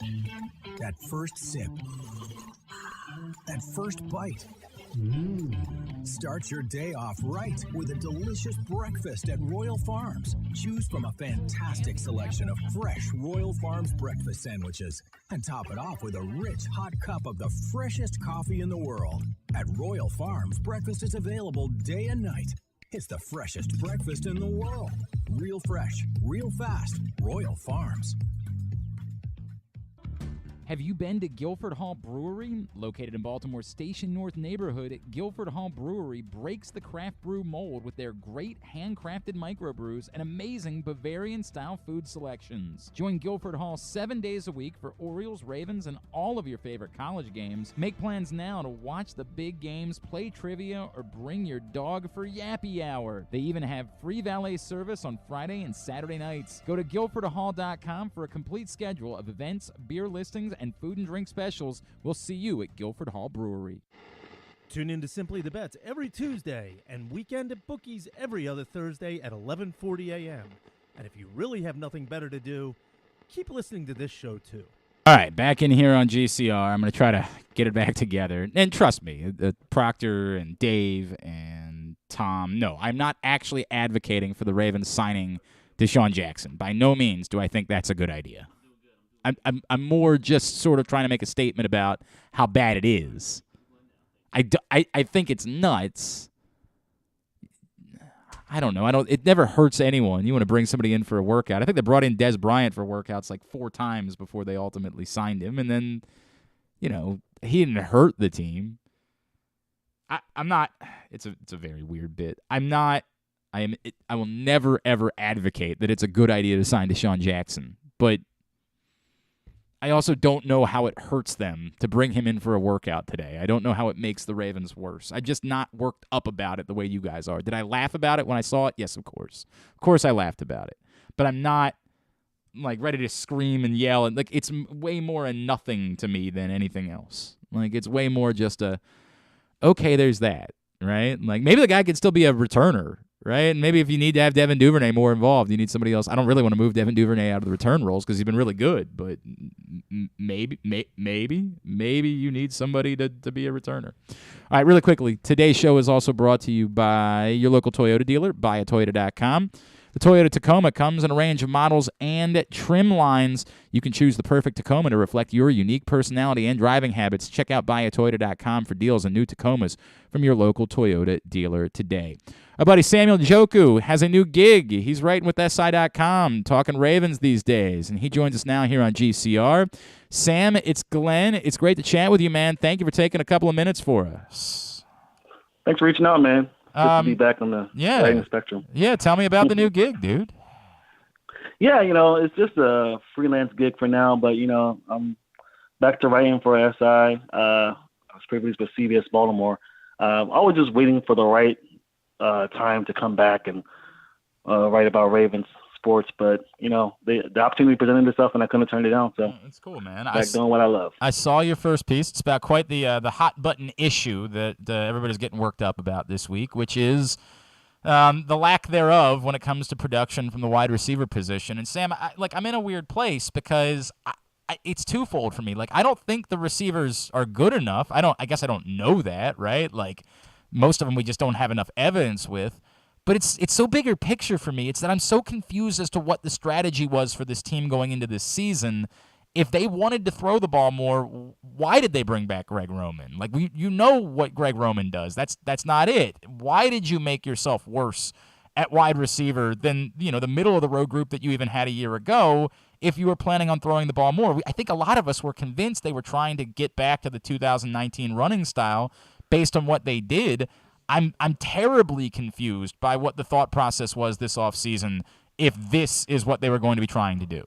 That first sip. That first bite. Start your day off right with a delicious breakfast at Royal Farms. Choose from a fantastic selection of fresh Royal Farms breakfast sandwiches and top it off with a rich hot cup of the freshest coffee in the world. At Royal Farms, breakfast is available day and night. It's the freshest breakfast in the world. Real fresh, real fast. Royal Farms. Have you been to Guilford Hall Brewery? Located in Baltimore's Station North neighborhood, Guilford Hall Brewery breaks the craft brew mold with their great handcrafted microbrews and amazing Bavarian-style food selections. Join Guilford Hall 7 days a week for Orioles, Ravens, and all of your favorite college games. Make plans now to watch the big games, play trivia, or bring your dog for Yappy Hour. They even have free valet service on Friday and Saturday nights. Go to guilfordhall.com for a complete schedule of events, beer listings, and food and drink specials. We'll see you at Guilford Hall Brewery. Tune in to Simply the Bets every Tuesday and Weekend at Bookies every other Thursday at 11:40 a.m. And if you really have nothing better to do, keep listening to this show too. All right, back in here on GCR. I'm going to try to get it back together. And trust me, Proctor and Dave and Tom, no, I'm not actually advocating for the Ravens signing DeSean Jackson. By no means do I think that's a good idea. I'm more just sort of trying to make a statement about how bad it is. I think it's nuts. I don't know. It never hurts anyone. You want to bring somebody in for a workout. I think they brought in Des Bryant for workouts like 4 times before they ultimately signed him, and then, he didn't hurt the team. I'm not. It's a very weird bit. I will never ever advocate that it's a good idea to sign DeSean Jackson, but I also don't know how it hurts them to bring him in for a workout today. I don't know how it makes the Ravens worse. I'm just not worked up about it the way you guys are. Did I laugh about it when I saw it? Yes, of course. Of course I laughed about it. But I'm not ready to scream and yell. And it's way more a nothing to me than anything else. It's way more just okay, there's that, right? Maybe the guy could still be a returner, right? And maybe if you need to have Devin Duvernay more involved, you need somebody else. I don't really want to move Devin Duvernay out of the return roles because he's been really good, but maybe you need somebody to be a returner. All right, really quickly, today's show is also brought to you by your local Toyota dealer, buyatoyota.com. The Toyota Tacoma comes in a range of models and trim lines. You can choose the perfect Tacoma to reflect your unique personality and driving habits. Check out buyatoyota.com for deals on new Tacomas from your local Toyota dealer today. Our buddy Samuel Njoku has a new gig. He's writing with SI.com, talking Ravens these days, and he joins us now here on GCR. Sam, it's Glenn. It's great to chat with you, man. Thank you for taking a couple of minutes for us. Thanks for reaching out, man. Good to be back on the writing spectrum. Yeah, tell me about the new gig, dude. Yeah, it's just a freelance gig for now, but, I'm back to writing for SI. I was previously with CBS Baltimore. I was just waiting for the right time to come back and write about Ravens sports, but the opportunity presented itself and I couldn't turn it down. So it's cool, man. Back doing what I love. I saw your first piece. It's about quite the hot button issue that everybody's getting worked up about this week, which is the lack thereof when it comes to production from the wide receiver position. And Sam, I'm in a weird place because it's twofold for me. I don't think the receivers are good enough. I guess I don't know that, right? Most of them we just don't have enough evidence with. But it's so bigger picture for me. It's that I'm so confused as to what the strategy was for this team going into this season. If they wanted to throw the ball more, why did they bring back Greg Roman? You know what Greg Roman does. That's not it. Why did you make yourself worse at wide receiver than the middle of the road group that you even had a year ago if you were planning on throwing the ball more? I think a lot of us were convinced they were trying to get back to the 2019 running style based on what they did. I'm terribly confused by what the thought process was this offseason if this is what they were going to be trying to do.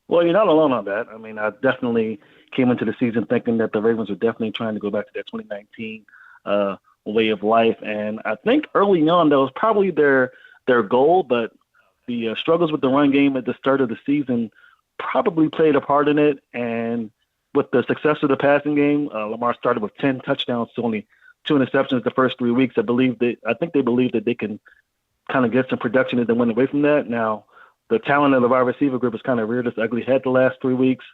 Well, you're not alone on that. I mean, I definitely came into the season thinking that the Ravens were definitely trying to go back to that 2019 way of life. And I think early on that was probably their goal, but the struggles with the run game at the start of the season probably played a part in it. And with the success of the passing game, Lamar started with 10 touchdowns to only 2 interceptions the first 3 weeks. I think they believe that they can kind of get some production and then went away from that. Now, the talent of the wide receiver group has kind of reared its ugly head the last 3 weeks.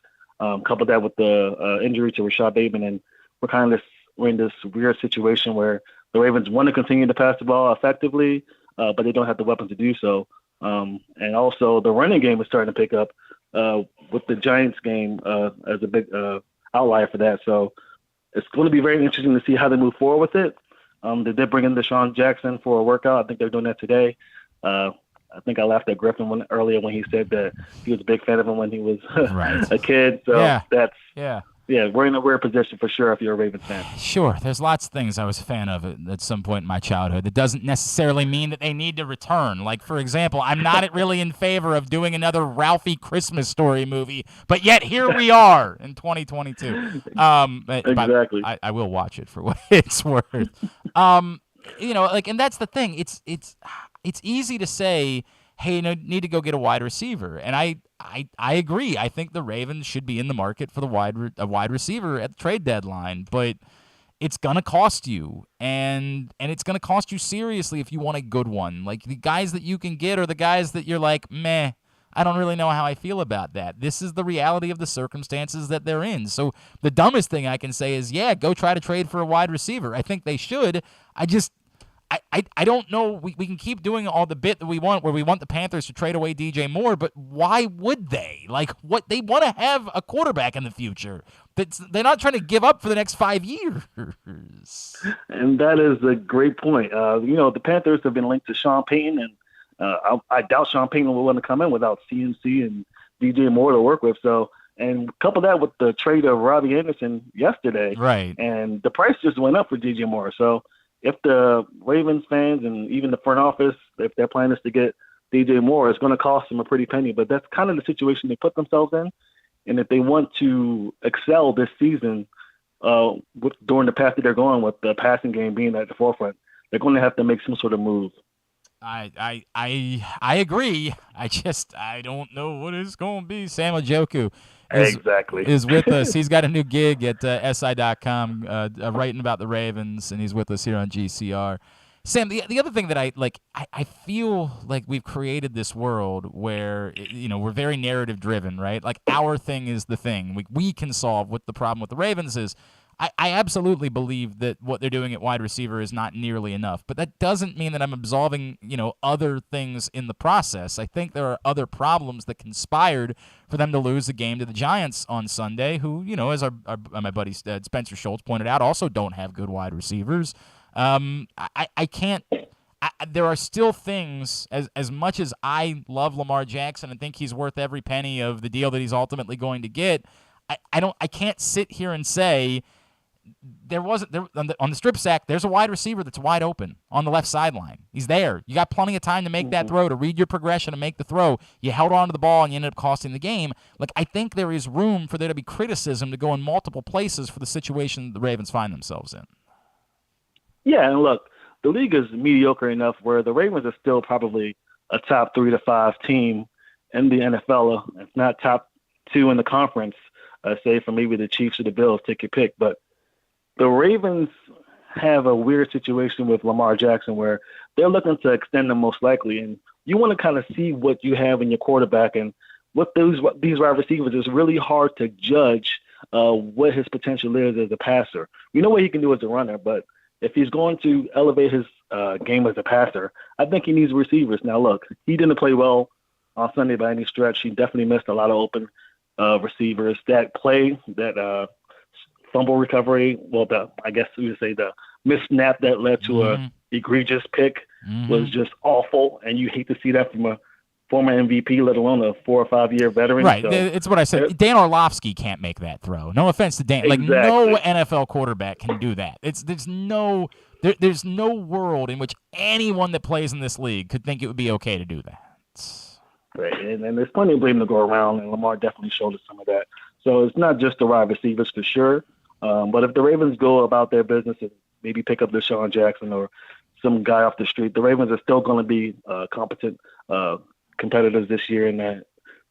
Coupled that with the injury to Rashad Bateman, and we're in this weird situation where the Ravens want to continue to pass the ball effectively, but they don't have the weapons to do so. And also, the running game is starting to pick up with the Giants game as a big outlier for that. So it's going to be very interesting to see how they move forward with it. They did bring in DeSean Jackson for a workout. I think they're doing that today. I think I laughed at Griffin earlier when he said that he was a big fan of him when he was a kid. So we're in a weird position for sure if you're a Ravens fan. Sure. There's lots of things I was a fan of at some point in my childhood. It doesn't necessarily mean that they need to return. For example, I'm not really in favor of doing another Ralphie Christmas Story movie, but yet here we are in 2022. Exactly. I will watch it for what it's worth. And that's the thing. It's easy to say, hey, need to go get a wide receiver. And I agree. I think the Ravens should be in the market for a wide receiver at the trade deadline, but it's going to cost you, and it's going to cost you seriously if you want a good one. The guys that you can get are the guys that you're like, meh, I don't really know how I feel about that. This is the reality of the circumstances that they're in. So the dumbest thing I can say is, go try to trade for a wide receiver. I think they should. I don't know. We can keep doing all the bit that we want, where we want the Panthers to trade away DJ Moore, but why would they? Like, what they want to have a quarterback in the future. They're not trying to give up for the next 5 years. And that is a great point. The Panthers have been linked to Sean Payton, and I doubt Sean Payton will want to come in without CMC and DJ Moore to work with. So, and couple that with the trade of Robbie Anderson yesterday, right? And the price just went up for DJ Moore. So, if the Ravens fans and even the front office, if their plan is to get DJ Moore, it's going to cost them a pretty penny. But that's kind of the situation they put themselves in. And if they want to excel this season, during the path that they're going with the passing game being at the forefront, they're going to have to make some sort of move. I agree. I don't know what it's going to be. Sam Njoku is with us. He's got a new gig at SI.com writing about the Ravens, and he's with us here on GCR. Sam, the other thing that I feel like we've created this world where, we're very narrative driven, right? Like, our thing is the thing. We can solve what the problem with the Ravens is. I absolutely believe that what they're doing at wide receiver is not nearly enough, but that doesn't mean that I'm absolving, other things in the process. I think there are other problems that conspired for them to lose the game to the Giants on Sunday, who, as my buddy Spencer Schultz pointed out, also don't have good wide receivers. I can't. There are still things, as much as I love Lamar Jackson and think he's worth every penny of the deal that he's ultimately going to get, I can't sit here and say on the strip sack, there's a wide receiver that's wide open on the left sideline. He's there. You got plenty of time to make that throw, to read your progression and make the throw. You held on to the ball and you ended up costing the game. Like, I think there is room for there to be criticism to go in multiple places for the situation the Ravens find themselves in. Yeah, and look, the league is mediocre enough where the Ravens are still probably a top 3 to 5 team in the NFL. If not top 2 in the conference, say for maybe the Chiefs or the Bills, take your pick. But the Ravens have a weird situation with Lamar Jackson where they're looking to extend him most likely. And you want to kind of see what you have in your quarterback. And with these wide receivers, it's really hard to judge what his potential is as a passer. We know what he can do as a runner, but if he's going to elevate his game as a passer, I think he needs receivers. Now, look, he didn't play well on Sunday by any stretch. He definitely missed a lot of open receivers. That play, that fumble recovery, I guess we would say the missed snap that led to a egregious pick was just awful, and you hate to see that from a former MVP, let alone a 4 or 5 year veteran. Right, so, it's what I said. Dan Orlovsky can't make that throw. No offense to Dan. Exactly. Like, no NFL quarterback can do that. There's no world in which anyone that plays in this league could think it would be okay to do that. Right, and there's plenty of blame to go around, and Lamar definitely showed us some of that. So it's not just the wide receivers for sure, but if the Ravens go about their business and maybe pick up DeSean Jackson or some guy off the street, the Ravens are still going to be competent competitors this year, and I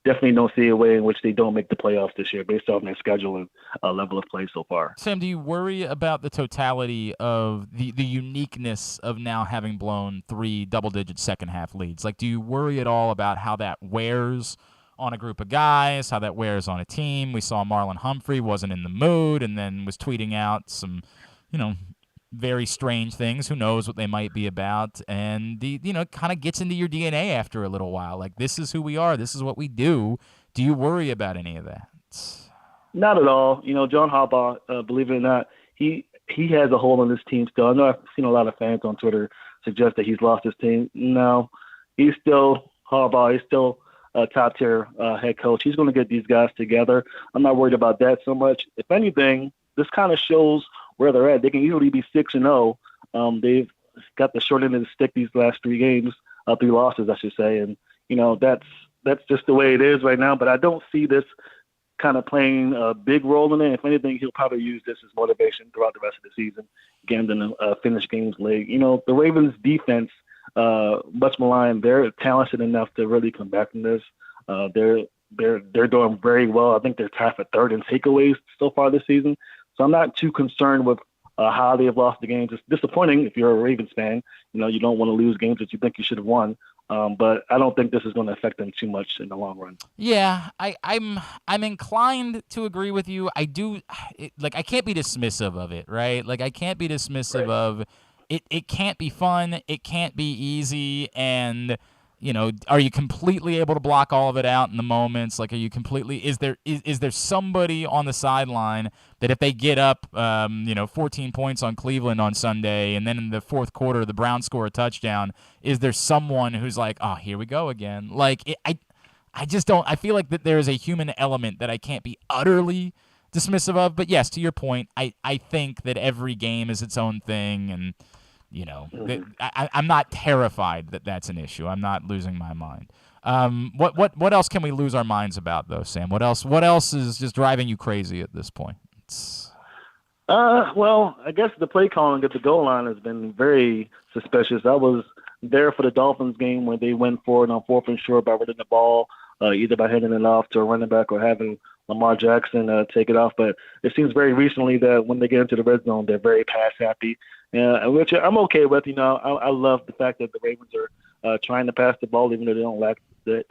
definitely don't see a way in which they don't make the playoffs this year based on their schedule and level of play so far. Sam, do you worry about the totality of the uniqueness of now having blown 3 double-digit second-half leads? Like, do you worry at all about how that wears on a group of guys, how that wears on a team? We saw Marlon Humphrey wasn't in the mood and then was tweeting out some, very strange things. Who knows what they might be about? And kind of gets into your DNA after a little while. Like, this is who we are. This is what we do. Do you worry about any of that? Not at all. John Harbaugh, believe it or not, he has a hole in this team still. I know I've seen a lot of fans on Twitter suggest that he's lost his team. No, he's still Harbaugh. He's still a top-tier head coach. He's going to get these guys together. I'm not worried about that so much. If anything, this kind of shows where they're at. They can easily be 6-0. They've got the short end of the stick these last 3 games, 3 losses, I should say. And, that's just the way it is right now. But I don't see this kind of playing a big role in it. If anything, he'll probably use this as motivation throughout the rest of the season, getting them to finish games late. The Ravens' defense, much maligned, they're talented enough to really come back from this. They're doing very well. I think they're tied for 3rd in takeaways so far this season. So I'm not too concerned with how they have lost the games. It's disappointing if you're a Ravens fan. You don't want to lose games that you think you should have won. But I don't think this is going to affect them too much in the long run. Yeah, I'm inclined to agree with you. I do, I can't be dismissive of it, right? Like, I can't be dismissive of it can't be fun. It can't be easy. And, are you completely able to block all of it out in the moments? Like, are you completely – is there somebody on the sideline that if they get up, 14 points on Cleveland on Sunday, and then in the fourth quarter the Browns score a touchdown, is there someone who's like, oh, here we go again? Like, I just don't – I feel like that there is a human element that I can't be utterly – dismissive of, but yes, to your point, I think that every game is its own thing, and I'm not terrified that that's an issue. I'm not losing my mind. What else can we lose our minds about, though, Sam? What else is just driving you crazy at this point? Well, I guess the play calling at the goal line has been very suspicious. I was there for the Dolphins game where they went for it on 4th and short by running the ball, either by handing it off to a running back or having Lamar Jackson take it off. But it seems very recently that when they get into the red zone, they're very pass happy, which I'm okay with. I love the fact that the Ravens are trying to pass the ball, even though they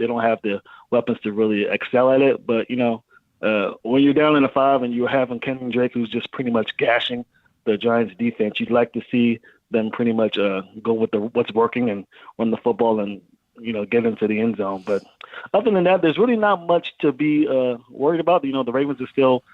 don't have the weapons to really excel at it. But when you're down in the 5 and you're having Kenyon Drake, who's just pretty much gashing the Giants defense, you'd like to see them pretty much go with what's working and run the football and get into the end zone. But other than that, there's really not much to be worried about. The Ravens are still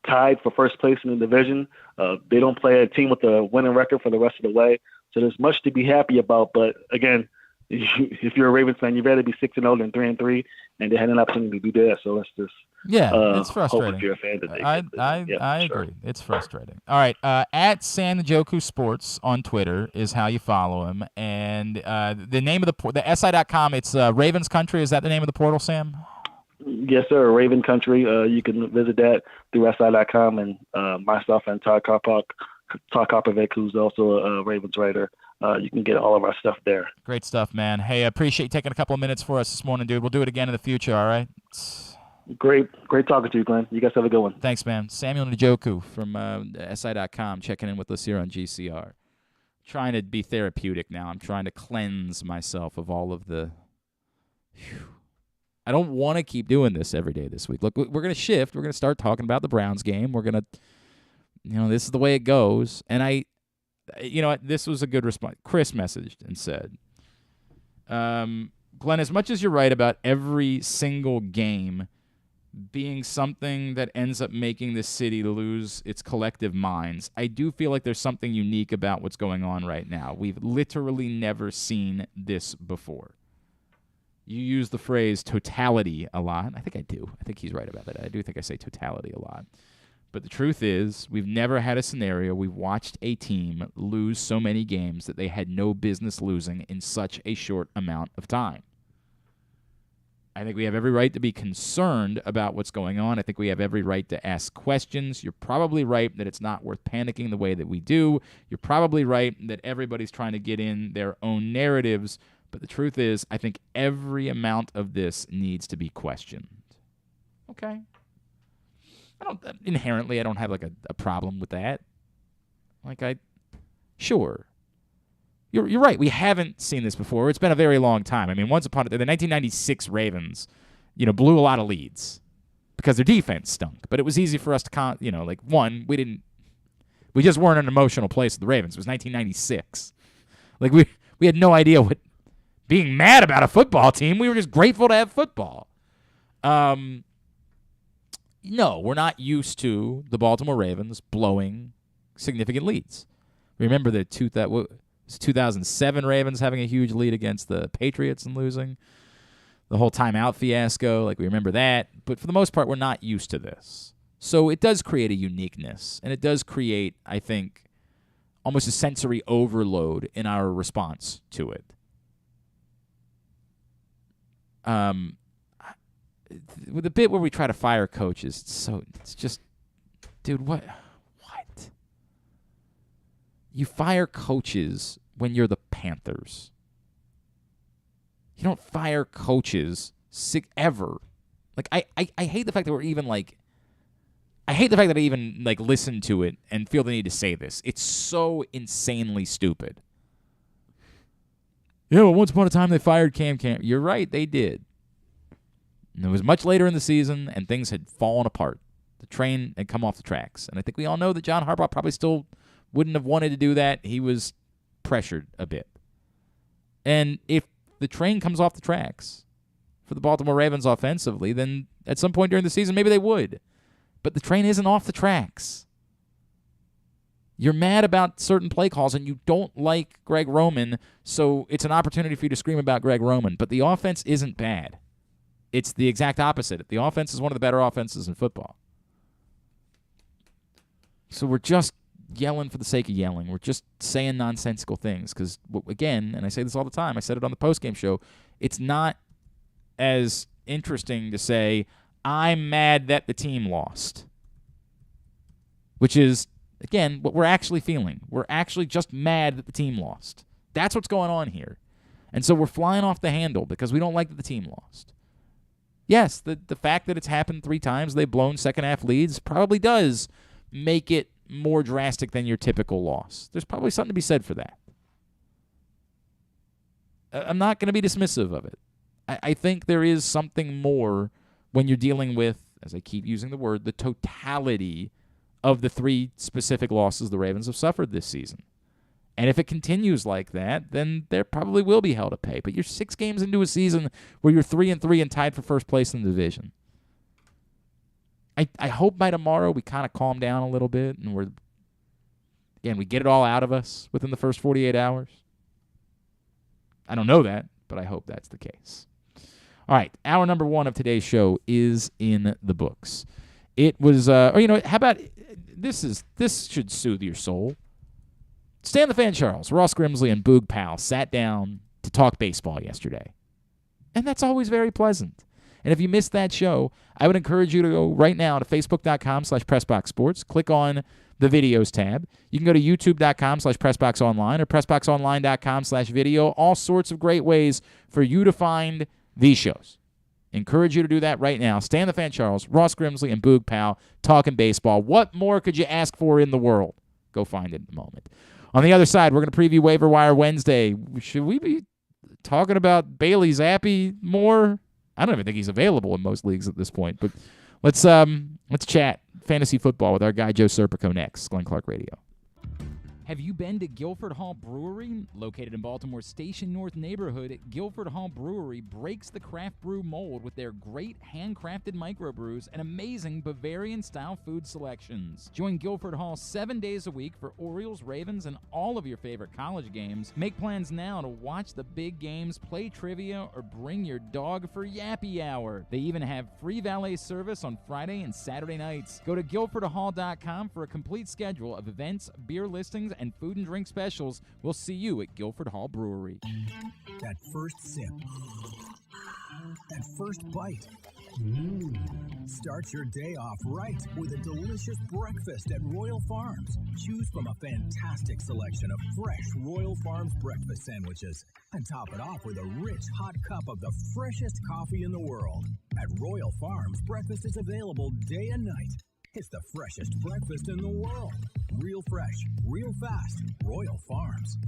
tied for first place in the division. They don't play a team with a winning record for the rest of the way, so there's much to be happy about. But again, if you're a Ravens fan, you'd rather be 6-0 than 3-3, and they had an opportunity to do that. So let's just it's frustrating. Hope if you're a fan that I agree. It's frustrating. All right, at Njoku Sports on Twitter is how you follow him, and the name of the SI.com. It's Ravens Country. Is that the name of the portal, Sam? Yes, sir. Raven Country. You can visit that through SI.com, and myself and Todd Karpovic, who's also a Ravens writer. You can get all of our stuff there. Great stuff, man. Hey, I appreciate you taking a couple of minutes for us this morning, dude. We'll do it again in the future, all right? Great talking to you, Glenn. You guys have a good one. Thanks, man. Samuel Njoku from SI.com checking in with us here on GCR. Trying to be therapeutic now. I'm trying to cleanse myself of all of the... I don't want to keep doing this every day this week. Look, we're going to shift. We're going to start talking about the Browns game. We're going to... this is the way it goes. And this was a good response. Chris messaged and said, Glenn, as much as you're right about every single game being something that ends up making the city lose its collective minds, I do feel like there's something unique about what's going on right now. We've literally never seen this before. You use the phrase totality a lot. I think I do. I think he's right about that. I do think I say totality a lot. But the truth is, we've never had a scenario we've watched a team lose so many games that they had no business losing in such a short amount of time. I think we have every right to be concerned about what's going on. I think we have every right to ask questions. You're probably right that it's not worth panicking the way that we do. You're probably right that everybody's trying to get in their own narratives. But the truth is, I think every amount of this needs to be questioned. Okay? I don't have like a problem with that. Sure. You're right. We haven't seen this before. It's been a very long time. I mean, once upon a time, the 1996 Ravens, blew a lot of leads because their defense stunk. But it was easy for us to, we just weren't in an emotional place with the Ravens. It was 1996. We had no idea what being mad about a football team. We were just grateful to have football. No, we're not used to the Baltimore Ravens blowing significant leads. Remember the 2007 Ravens having a huge lead against the Patriots and losing. The whole timeout fiasco, we remember that. But for the most part, we're not used to this. So it does create a uniqueness, and it does create, I think, almost a sensory overload in our response to it. With the bit where we try to fire coaches, it's just, dude, what? You fire coaches when you're the Panthers. You don't fire coaches ever. I hate the fact that we're even I hate the fact that I even listen to it and feel the need to say this. It's so insanely stupid. Yeah, well, once upon a time they fired Cam. You're right, they did. And it was much later in the season, and things had fallen apart. The train had come off the tracks. And I think we all know that John Harbaugh probably still wouldn't have wanted to do that. He was pressured a bit. And if the train comes off the tracks for the Baltimore Ravens offensively, then at some point during the season, maybe they would. But the train isn't off the tracks. You're mad about certain play calls, and you don't like Greg Roman, so it's an opportunity for you to scream about Greg Roman. But the offense isn't bad. It's the exact opposite. The offense is one of the better offenses in football. So we're just yelling for the sake of yelling. We're just saying nonsensical things because, again, and I say this all the time, I said it on the postgame show, it's not as interesting to say, I'm mad that the team lost, which is, again, what we're actually feeling. We're actually just mad that the team lost. That's what's going on here. And so we're flying off the handle because we don't like that the team lost. Yes, the fact that it's happened 3 times, they've blown second-half leads, probably does make it more drastic than your typical loss. There's probably something to be said for that. I'm not going to be dismissive of it. I think there is something more when you're dealing with, as I keep using the word, the totality of the 3 specific losses the Ravens have suffered this season. And if it continues like that, then there probably will be hell to pay. But you're 6 games into a season where you're 3-3 and tied for first place in the division. I hope by tomorrow we kind of calm down a little bit and we get it all out of us within the first 48 hours. I don't know that, but I hope that's the case. All right, hour number 1 of today's show is in the books. It was, how about, this should soothe your soul. Stan the Fan Charles, Ross Grimsley, and Boog Powell sat down to talk baseball yesterday. And that's always very pleasant. And if you missed that show, I would encourage you to go right now to facebook.com/PressBoxSports. Click on the videos tab. You can go to youtube.com/PressBoxOnline or PressBoxOnline.com/video. All sorts of great ways for you to find these shows. Encourage you to do that right now. Stan the Fan Charles, Ross Grimsley, and Boog Powell talking baseball. What more could you ask for in the world? Go find it in a moment. On the other side, we're going to preview Waiver Wire Wednesday. Should we be talking about Bailey Zappi more? I don't even think he's available in most leagues at this point. But let's chat fantasy football with our guy Joe Serpico next. Glenn Clark Radio. Have you been to Guilford Hall Brewery? Located in Baltimore's Station North neighborhood, Guilford Hall Brewery breaks the craft brew mold with their great handcrafted microbrews and amazing Bavarian-style food selections. Join Guilford Hall 7 days a week for Orioles, Ravens, and all of your favorite college games. Make plans now to watch the big games, play trivia, or bring your dog for Yappy Hour. They even have free valet service on Friday and Saturday nights. Go to guilfordhall.com for a complete schedule of events, beer listings, and food and drink specials. We'll see you at Guilford Hall Brewery. That first sip. That first bite. Start your day off right with a delicious breakfast at Royal Farms. Choose from a fantastic selection of fresh Royal Farms breakfast sandwiches and top it off with a rich hot cup of the freshest coffee in the world. At Royal Farms, breakfast is available day and night. It's the freshest breakfast in the world. Real fresh, real fast. Royal Farms.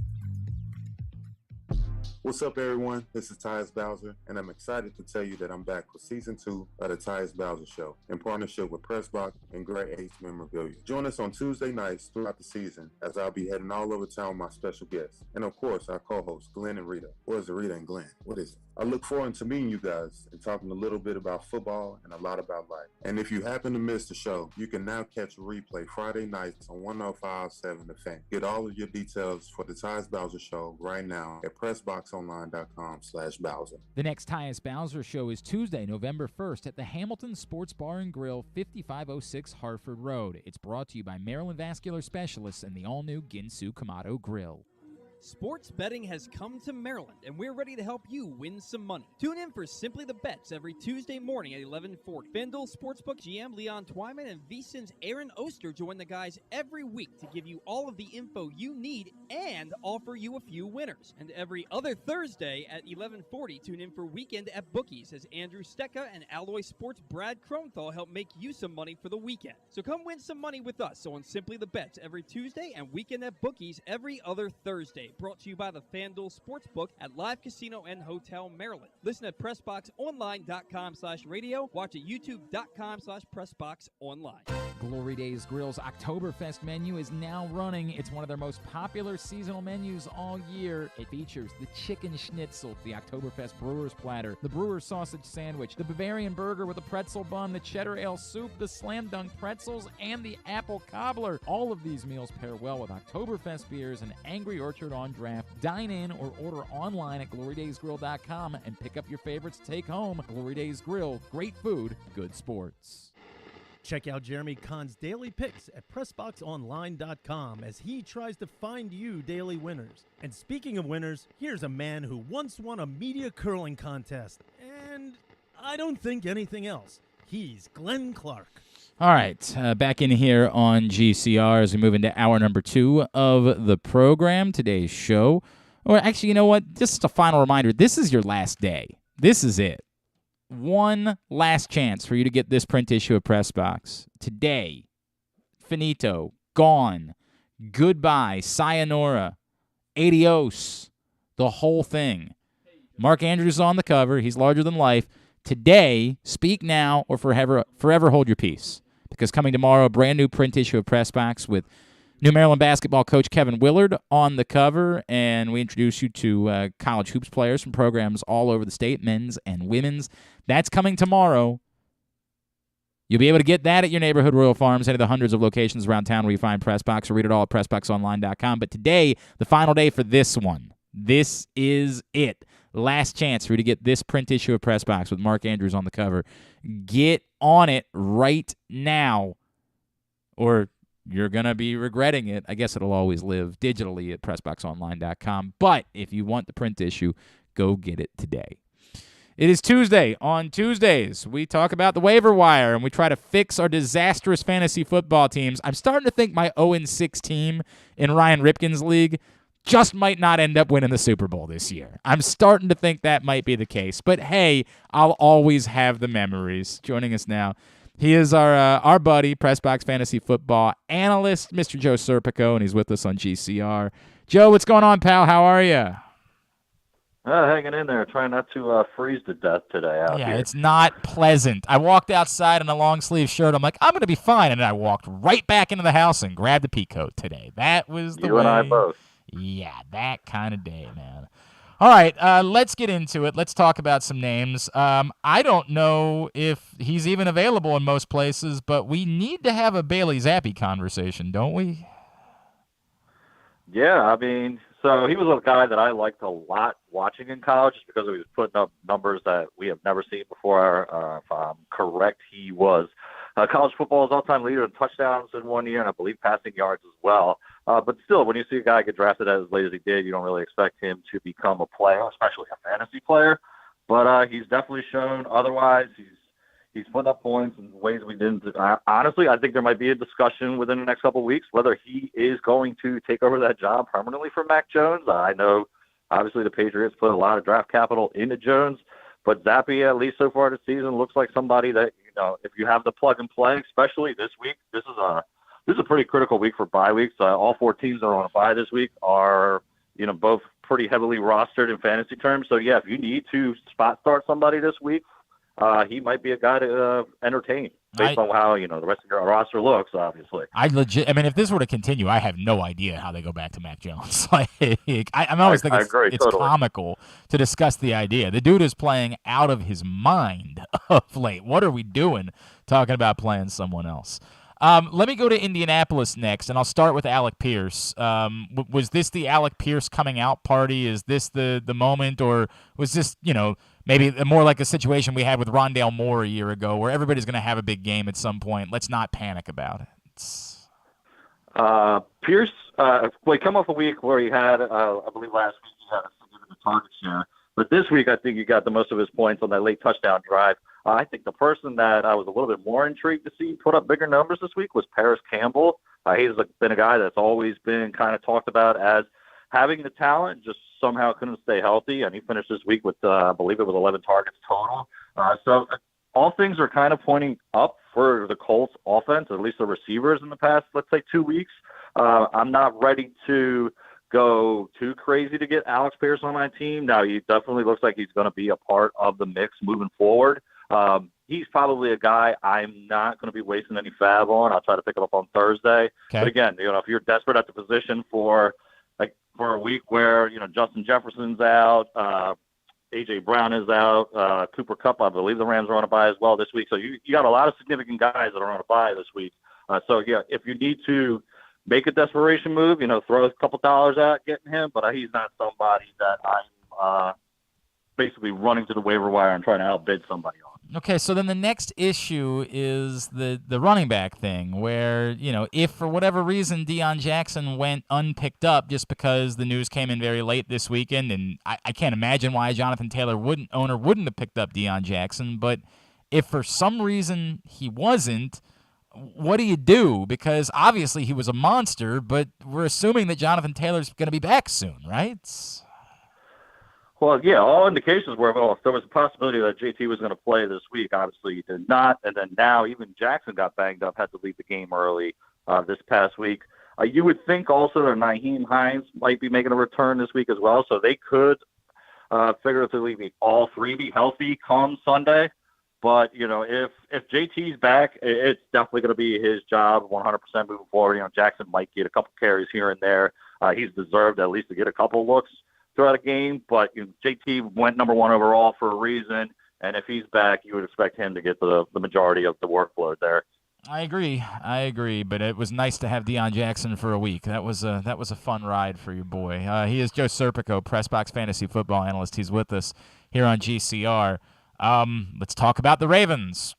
What's up, everyone? This is Tyus Bowser, and I'm excited to tell you that I'm back for Season 2 of the Tyus Bowser Show in partnership with PressBox and Great H Memorabilia. Join us on Tuesday nights throughout the season as I'll be heading all over town with my special guests. And, of course, our co-hosts, Glenn and Rita. Or is it Rita and Glenn? What is it? I look forward to meeting you guys and talking a little bit about football and a lot about life. And if you happen to miss the show, you can now catch a replay Friday nights on 105.7 The Fan. Get all of your details for the Tyus Bowser Show right now at PressBoxOnline.com/Bowser. The next Tyus Bowser Show is Tuesday, November 1st at the Hamilton Sports Bar and Grill, 5506 Hartford Road. It's brought to you by Maryland Vascular Specialists and the all-new Ginsu Kamado Grill. Sports betting has come to Maryland, and we're ready to help you win some money. Tune in for Simply the Bets every Tuesday morning at 11:40. FanDuel Sportsbook GM Leon Twyman and VSiN's Aaron Oster join the guys every week to give you all of the info you need and offer you a few winners. And every other Thursday at 11:40, tune in for Weekend at Bookies as Andrew Stecca and Alloy Sports' Brad Kronthal help make you some money for the weekend. So come win some money with us on Simply the Bets every Tuesday and Weekend at Bookies every other Thursday. Brought to you by the FanDuel Sportsbook at Live Casino and Hotel Maryland. Listen at PressBoxOnline.com/radio. Watch at YouTube.com/PressBoxOnline. Glory Days Grill's Oktoberfest menu is now running. It's one of their most popular seasonal menus all year. It features the chicken schnitzel, the Oktoberfest brewer's platter, the brewer's sausage sandwich, the Bavarian burger with a pretzel bun, the cheddar ale soup, the slam dunk pretzels, and the apple cobbler. All of these meals pair well with Oktoberfest beers and Angry Orchard on draft. Dine in or order online at glorydaysgrill.com and pick up your favorites to take home. Glory Days Grill, great food, good sports. Check out Jeremy Kahn's daily picks at PressBoxOnline.com as he tries to find you daily winners. And speaking of winners, here's a man who once won a media curling contest. And I don't think anything else. He's Glenn Clark. All right, back in here on GCR as we move into hour number 2 of the program, today's show. Or actually, you know what? Just a final reminder, this is your last day. This is it. One last chance for you to get this print issue of PressBox. Today, finito, gone, goodbye, sayonara, adios, the whole thing. Mark Andrews is on the cover. He's larger than life. Today, speak now or forever hold your peace. Because coming tomorrow, a brand new print issue of PressBox with New Maryland basketball coach Kevin Willard on the cover, and we introduce you to college hoops players from programs all over the state, men's and women's. That's coming tomorrow. You'll be able to get that at your neighborhood Royal Farms, any of the hundreds of locations around town where you find PressBox, or read it all at PressBoxOnline.com. But today, the final day for this one. This is it. Last chance for you to get this print issue of PressBox with Mark Andrews on the cover. Get on it right now, or you're going to be regretting it. I guess it'll always live digitally at PressBoxOnline.com. But if you want the print issue, go get it today. It is Tuesday. On Tuesdays, we talk about the waiver wire, and we try to fix our disastrous fantasy football teams. I'm starting to think my 0-6 team in Ryan Ripken's league just might not end up winning the Super Bowl this year. I'm starting to think that might be the case. But, hey, I'll always have the memories. Joining us now, he is our buddy, PressBox Fantasy Football analyst, Mr. Joe Serpico, and he's with us on GCR. Joe, what's going on, pal? How are you? Hanging in there, trying not to freeze to death today out here. Yeah, it's not pleasant. I walked outside in a long-sleeve shirt. I'm like, I'm going to be fine. And then I walked right back into the house and grabbed a peacoat today. That was the way. You and I both. Yeah, that kind of day, man. All right, let's get into it. Let's talk about some names. I don't know if he's even available in most places, but we need to have a Bailey Zappi conversation, don't we? Yeah, I mean, so he was a guy that I liked a lot watching in college just because he was putting up numbers that we have never seen before. If I'm correct, he was college football's all-time leader in touchdowns in 1 year, and I believe passing yards as well. But still, when you see a guy get drafted as late as he did, you don't really expect him to become a player, especially a fantasy player. But he's definitely shown otherwise. He's putting up points in ways we didn't. Honestly, I think there might be a discussion within the next couple of weeks whether he is going to take over that job permanently for Mac Jones. I know, obviously, the Patriots put a lot of draft capital into Jones, but Zappi, at least so far this season, looks like somebody that, you know, if you have the plug and play, especially this week, this is a pretty critical week for bye weeks. All 4 teams that are on a bye this week are, you know, both pretty heavily rostered in fantasy terms. So, yeah, if you need to spot start somebody this week, he might be a guy to entertain based on how, you know, the rest of your roster looks, obviously. I mean, if this were to continue, I have no idea how they go back to Mac Jones. I'm always thinking it's totally comical to discuss the idea. The dude is playing out of his mind of late. What are we doing talking about playing someone else? Let me go to Indianapolis next, and I'll start with Alec Pierce. Was this the Alec Pierce coming out party? Is this the moment, or was this, you know, maybe more like a situation we had with Rondale Moore a year ago where everybody's going to have a big game at some point? Let's not panic about it. Pierce, we come off a week where he had, I believe last week he had a significant target share. But this week I think he got the most of his points on that late touchdown drive. I think the person that I was a little bit more intrigued to see put up bigger numbers this week was Paris Campbell. He's been a guy that's always been kind of talked about as having the talent, just somehow couldn't stay healthy. And he finished this week with, I believe it was 11 targets total. So all things are kind of pointing up for the Colts offense, at least the receivers in the past, let's say 2 weeks. I'm not ready to go too crazy to get Alex Pierce on my team. Now, he definitely looks like he's going to be a part of the mix moving forward. he's probably a guy I'm not going to be wasting any fab on. I'll try to pick him up on Thursday. Okay. But again, if you're desperate at the position for a week where Justin Jefferson's out, A.J. Brown is out, Cooper Kupp, I believe the Rams are on a bye as well this week. So you got a lot of significant guys that are on a bye this week. So yeah, if you need to make a desperation move, throw a couple dollars at getting him, but he's not somebody that I'm basically running to the waiver wire and trying to outbid somebody on. Okay, so then the next issue is the running back thing, where, if for whatever reason DeSean Jackson went unpicked up just because the news came in very late this weekend, and I can't imagine why Jonathan Taylor wouldn't have picked up DeSean Jackson, but if for some reason he wasn't, what do you do? Because obviously he was a monster, but we're assuming that Jonathan Taylor's going to be back soon, right? Well, yeah, all indications were, if there was a possibility that JT was going to play this week, obviously he did not. And then now even Jackson got banged up, had to leave the game early this past week. You would think also that Nyheim Hines might be making a return this week as well, so they could figuratively be all three be healthy come Sunday. But, if JT's back, it's definitely going to be his job 100% moving forward. Jackson might get a couple carries here and there. He's deserved at least to get a couple looks throughout a game, but JT went number one overall for a reason, and if he's back, you would expect him to get the majority of the workload there. I agree, but it was nice to have DeSean Jackson for a week. That was a fun ride for your boy. He is Joe Serpico, PressBox fantasy football analyst. He's with us here on GCR. Let's talk about the Ravens.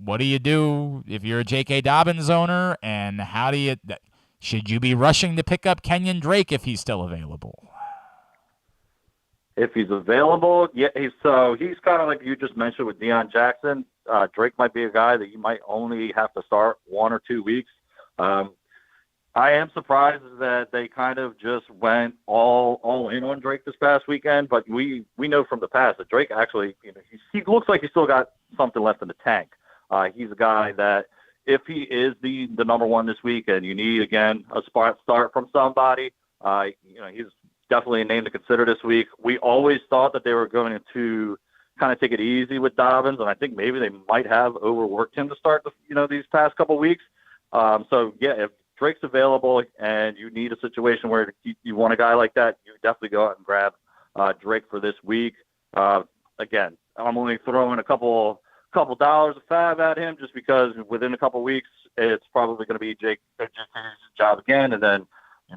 What do you do if you're a J.K. Dobbins owner, and should you be rushing to pick up Kenyon Drake if he's still available? If he's available, yeah. He's kind of like you just mentioned with DeSean Jackson. Drake might be a guy that you might only have to start 1 or 2 weeks. I am surprised that they kind of just went all in on Drake this past weekend, but we know from the past that Drake actually, he looks like he's still got something left in the tank. He's a guy that if he is the number one this week and you need, again, a spot start from somebody, he's definitely a name to consider this week. We always thought that they were going to kind of take it easy with Dobbins, and I think maybe they might have overworked him to start these past couple weeks. So yeah, if Drake's available and you need a situation where you want a guy like that, you definitely go out and grab Drake for this week. Again, I'm only throwing a couple dollars of fab at him just because within a couple weeks it's probably going to be Jake's job again, and then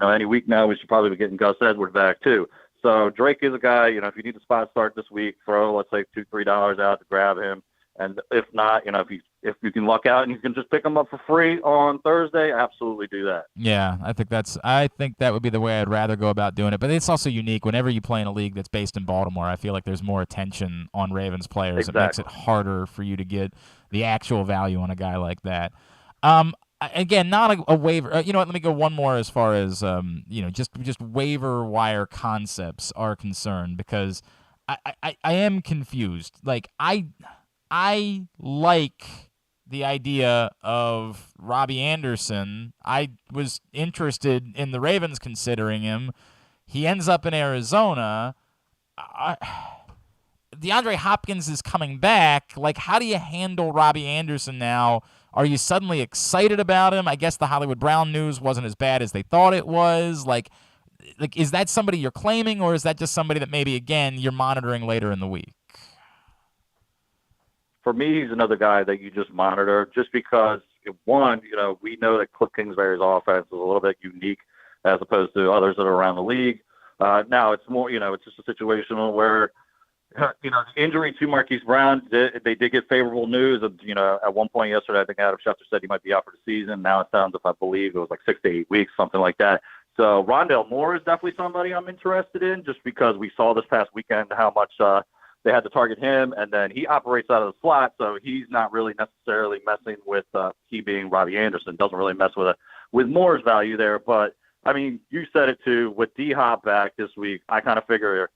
any week now we should probably be getting Gus Edwards back too. So Drake is a guy, if you need a spot start this week, throw, let's say, $2-3 out to grab him. And if not, if you can luck out and you can just pick him up for free on Thursday, absolutely do that. Yeah, I think that would be the way I'd rather go about doing it. But it's also unique. Whenever you play in a league that's based in Baltimore, I feel like there's more attention on Ravens players. Exactly. It makes it harder for you to get the actual value on a guy like that. Again, not a waiver. Let me go one more as far as just waiver wire concepts are concerned, because I am confused. Like I like the idea of Robbie Anderson. I was interested in the Ravens considering him. He ends up in Arizona. DeAndre Hopkins is coming back. Like, how do you handle Robbie Anderson now? Are you suddenly excited about him? I guess the Hollywood Brown news wasn't as bad as they thought it was. Like, is that somebody you're claiming, or is that just somebody that maybe, again, you're monitoring later in the week? For me, he's another guy that you just monitor just because, one, we know that Cliff Kingsbury's offense is a little bit unique as opposed to others that are around the league. Now it's more, it's just a situation where, the injury to Marquise Brown, they did get favorable news. At one point yesterday, I think Adam Schefter said he might be out for the season. Now it sounds, if I believe, it was like 6 to 8 weeks, something like that. So Rondale Moore is definitely somebody I'm interested in just because we saw this past weekend how much they had to target him, and then he operates out of the slot, so he's not really necessarily messing with he being Robbie Anderson. Doesn't really mess with Moore's value there. But, I mean, you said it too. With D-Hop back this week, I kind of figure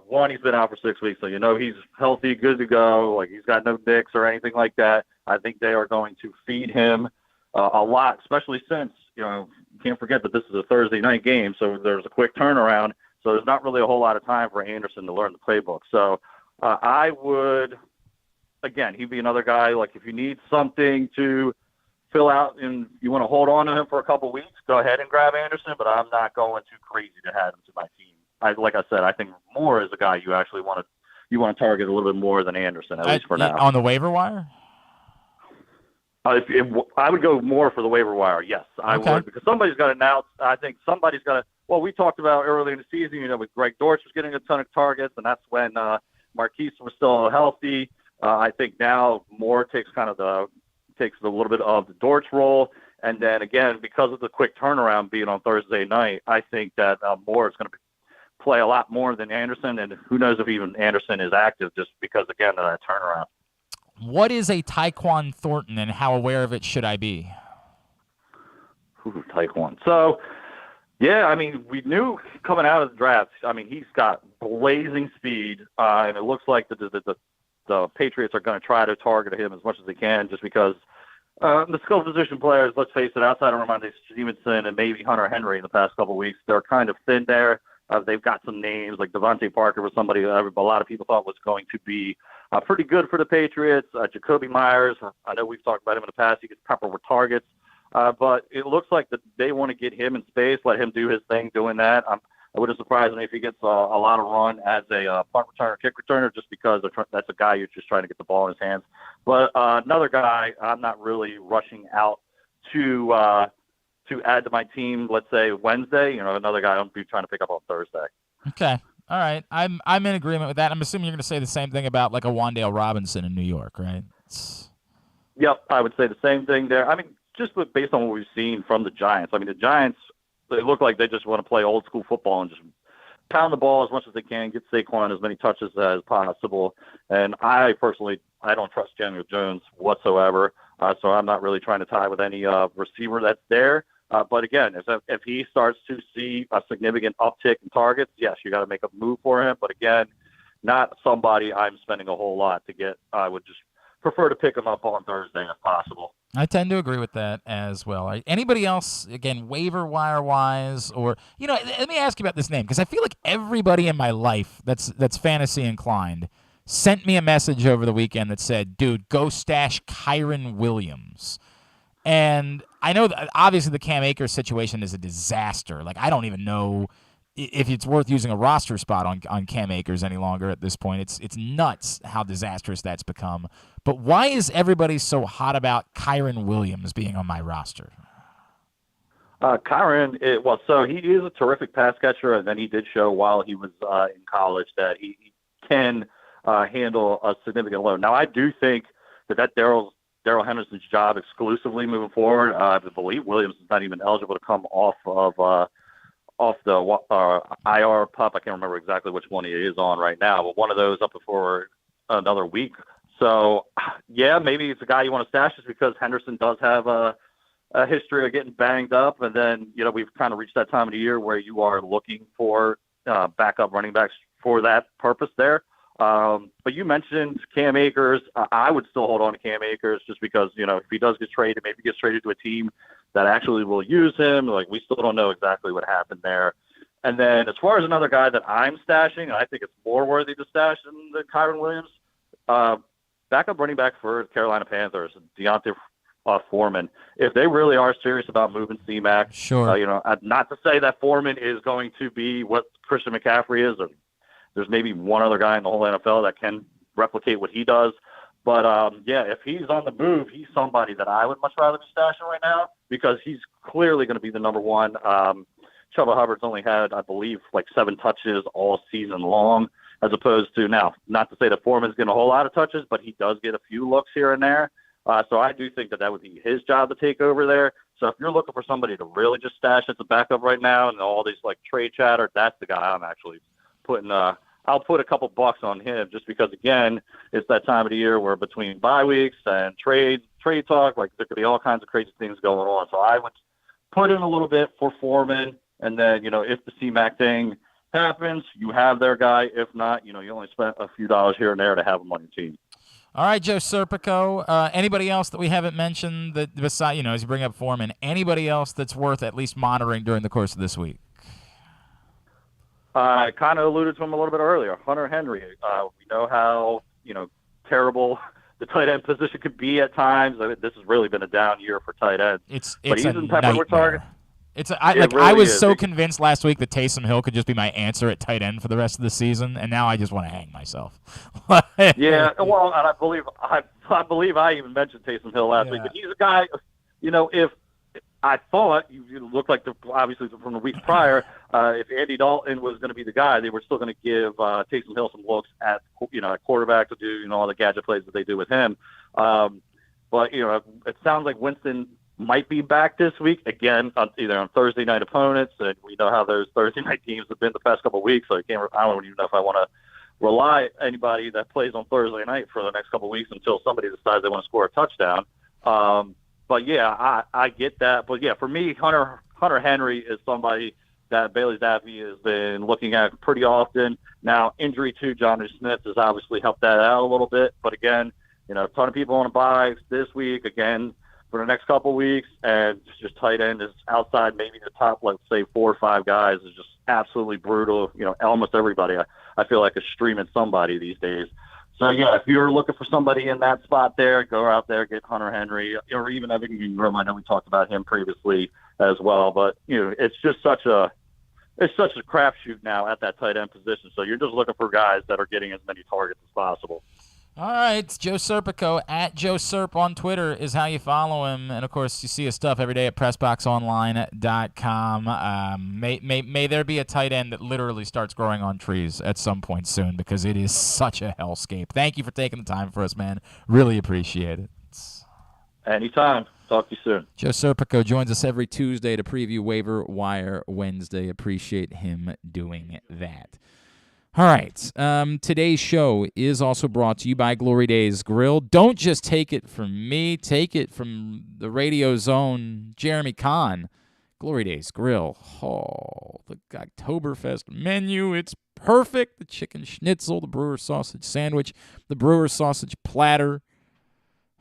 one, he's been out for 6 weeks, so he's healthy, good to go. Like, he's got no nicks or anything like that. I think they are going to feed him a lot, especially since, you can't forget that this is a Thursday night game, so there's a quick turnaround. So there's not really a whole lot of time for Anderson to learn the playbook. So I would again, he'd be another guy, like if you need something to fill out and you want to hold on to him for a couple weeks, go ahead and grab Anderson, but I'm not going too crazy to add him to my team. Like I said, I think Moore is a guy you actually want to target a little bit more than Anderson, at least for now. On the waiver wire? I would go more for the waiver wire, yes. I would, because somebody's got to announce. I think somebody's got to – well, we talked about early in the season, with Greg Dortch was getting a ton of targets, and that's when Marquise was still healthy. I think now Moore takes a little bit of the Dortch role. And then, again, because of the quick turnaround being on Thursday night, I think that Moore is going to play a lot more than Anderson, and who knows if even Anderson is active just because, again, of that turnaround. What is a Tyquan Thornton, and how aware of it should I be? Tyquan. So, yeah, I mean, we knew coming out of the draft, I mean, he's got blazing speed, and it looks like the Patriots are going to try to target him as much as they can just because the skill position players, let's face it, outside of Ramondre Stevenson and maybe Hunter Henry in the past couple of weeks, they're kind of thin there. They've got some names like Devontae Parker was somebody a lot of people thought was going to be pretty good for the Patriots. Jacoby Myers, I know we've talked about him in the past. He gets peppered with targets. But it looks like that they want to get him in space, let him do his thing doing that. I wouldn't surprise me if he gets a lot of run as a punt returner, kick returner, just because that's a guy you're just trying to get the ball in his hands. But another guy I'm not really rushing out to add to my team, let's say Wednesday, another guy I'm trying to pick up on Thursday. Okay. All right. I'm in agreement with that. I'm assuming you're going to say the same thing about like a Wan'Dale Robinson in New York, right? Yep, I would say the same thing there. I mean, just based on what we've seen from the Giants. I mean, the Giants, they look like they just want to play old school football and just pound the ball as much as they can, get Saquon as many touches as possible. And I personally, I don't trust Daniel Jones whatsoever. So I'm not really trying to tie with any receiver that's there. But again, if he starts to see a significant uptick in targets, yes, you got to make a move for him. But again, not somebody I'm spending a whole lot to get. I would just prefer to pick him up on Thursday if possible. I tend to agree with that as well. Anybody else, again, waiver wire wise, or let me ask you about this name, because I feel like everybody in my life that's fantasy inclined sent me a message over the weekend that said, "Dude, go stash Kyren Williams." And I know that obviously the Cam Akers situation is a disaster. Like, I don't even know if it's worth using a roster spot on Cam Akers any longer at this point. It's nuts how disastrous that's become. But why is everybody so hot about Kyren Williams being on my roster? Kyren, so he is a terrific pass catcher, and then he did show while he was in college that he can handle a significant load. Now, I do think that Darrell Henderson's job exclusively moving forward. I believe Williams is not even eligible to come off the IR pup. I can't remember exactly which one he is on right now, but one of those up before another week. So, yeah, maybe it's a guy you want to stash just because Henderson does have a history of getting banged up. And then, we've kind of reached that time of the year where you are looking for backup running backs for that purpose there. But you mentioned Cam Akers. I would still hold on to Cam Akers just because, if he does get traded, maybe gets traded to a team that actually will use him. Like, we still don't know exactly what happened there. And then as far as another guy that I'm stashing, I think it's more worthy to stash than Kyren Williams. Backup running back for Carolina Panthers, Deontay Foreman. If they really are serious about moving C-Mac, sure. Not to say that Foreman is going to be what Christian McCaffrey is, or there's maybe one other guy in the whole NFL that can replicate what he does. But, if he's on the move, he's somebody that I would much rather be stashing right now because he's clearly going to be the number one. Chuba Hubbard's only had, I believe, like 7 touches all season long, as opposed to now, not to say that Foreman's getting a whole lot of touches, but he does get a few looks here and there. So I do think that would be his job to take over there. So if you're looking for somebody to really just stash as a backup right now and all these like trade chatter, that's the guy I'm actually putting I'll put a couple bucks on him just because, again, it's that time of the year where between bye weeks and trade talk, like there could be all kinds of crazy things going on. So I would put in a little bit for Foreman, and then, if the C-Mac thing happens, you have their guy. If not, you only spent a few dollars here and there to have him on your team. All right, Joe Serpico. Anybody else that we haven't mentioned that besides, as you bring up Foreman, anybody else that's worth at least monitoring during the course of this week? I kind of alluded to him a little bit earlier. Hunter Henry. We know how terrible the tight end position could be at times. I mean, this has really been a down year for tight ends. But he's a a nightmare. target. I was so convinced last week that Taysom Hill could just be my answer at tight end for the rest of the season, and now I just want to hang myself. Yeah, well, and I believe I even mentioned Taysom Hill last week, but he's a guy. If I thought you looked like obviously from the weeks prior, if Andy Dalton was going to be the guy, they were still going to give Taysom Hill some looks at quarterback to do all the gadget plays that they do with him. But it sounds like Winston might be back this week again, either on Thursday night opponents, and we know how those Thursday night teams have been the past couple of weeks. So I don't even know if I want to rely anybody that plays on Thursday night for the next couple of weeks until somebody decides they want to score a touchdown. But yeah, I get that. But yeah, for me, Hunter Henry is somebody that Bailey Zappi has been looking at pretty often. Now, injury to Jonnu Smith has obviously helped that out a little bit. But again, a ton of people on a bye this week, again, for the next couple of weeks, and just tight end is outside maybe the top, let's say, 4 or 5 guys is just absolutely brutal. Almost everybody I feel like is streaming somebody these days. So, yeah, if you're looking for somebody in that spot there, go out there, get Hunter Henry, or even Evan Ingram. I know we talked about him previously as well. But, it's just such a crapshoot now at that tight end position. So you're just looking for guys that are getting as many targets as possible. All right, Joe Serpico, at Joe Serp on Twitter is how you follow him. And, of course, you see his stuff every day at PressBoxOnline.com. May there be a tight end that literally starts growing on trees at some point soon, because it is such a hellscape. Thank you for taking the time for us, man. Really appreciate it. Anytime. Talk to you soon. Joe Serpico joins us every Tuesday to preview Waiver Wire Wednesday. Appreciate him doing that. All right, today's show is also brought to you by Glory Days Grill. Don't just take it from me. Take it from the radio's own Jeremy Kahn. Glory Days Grill. Oh, the Oktoberfest menu. It's perfect. The chicken schnitzel, the brewer sausage sandwich, the brewer sausage platter.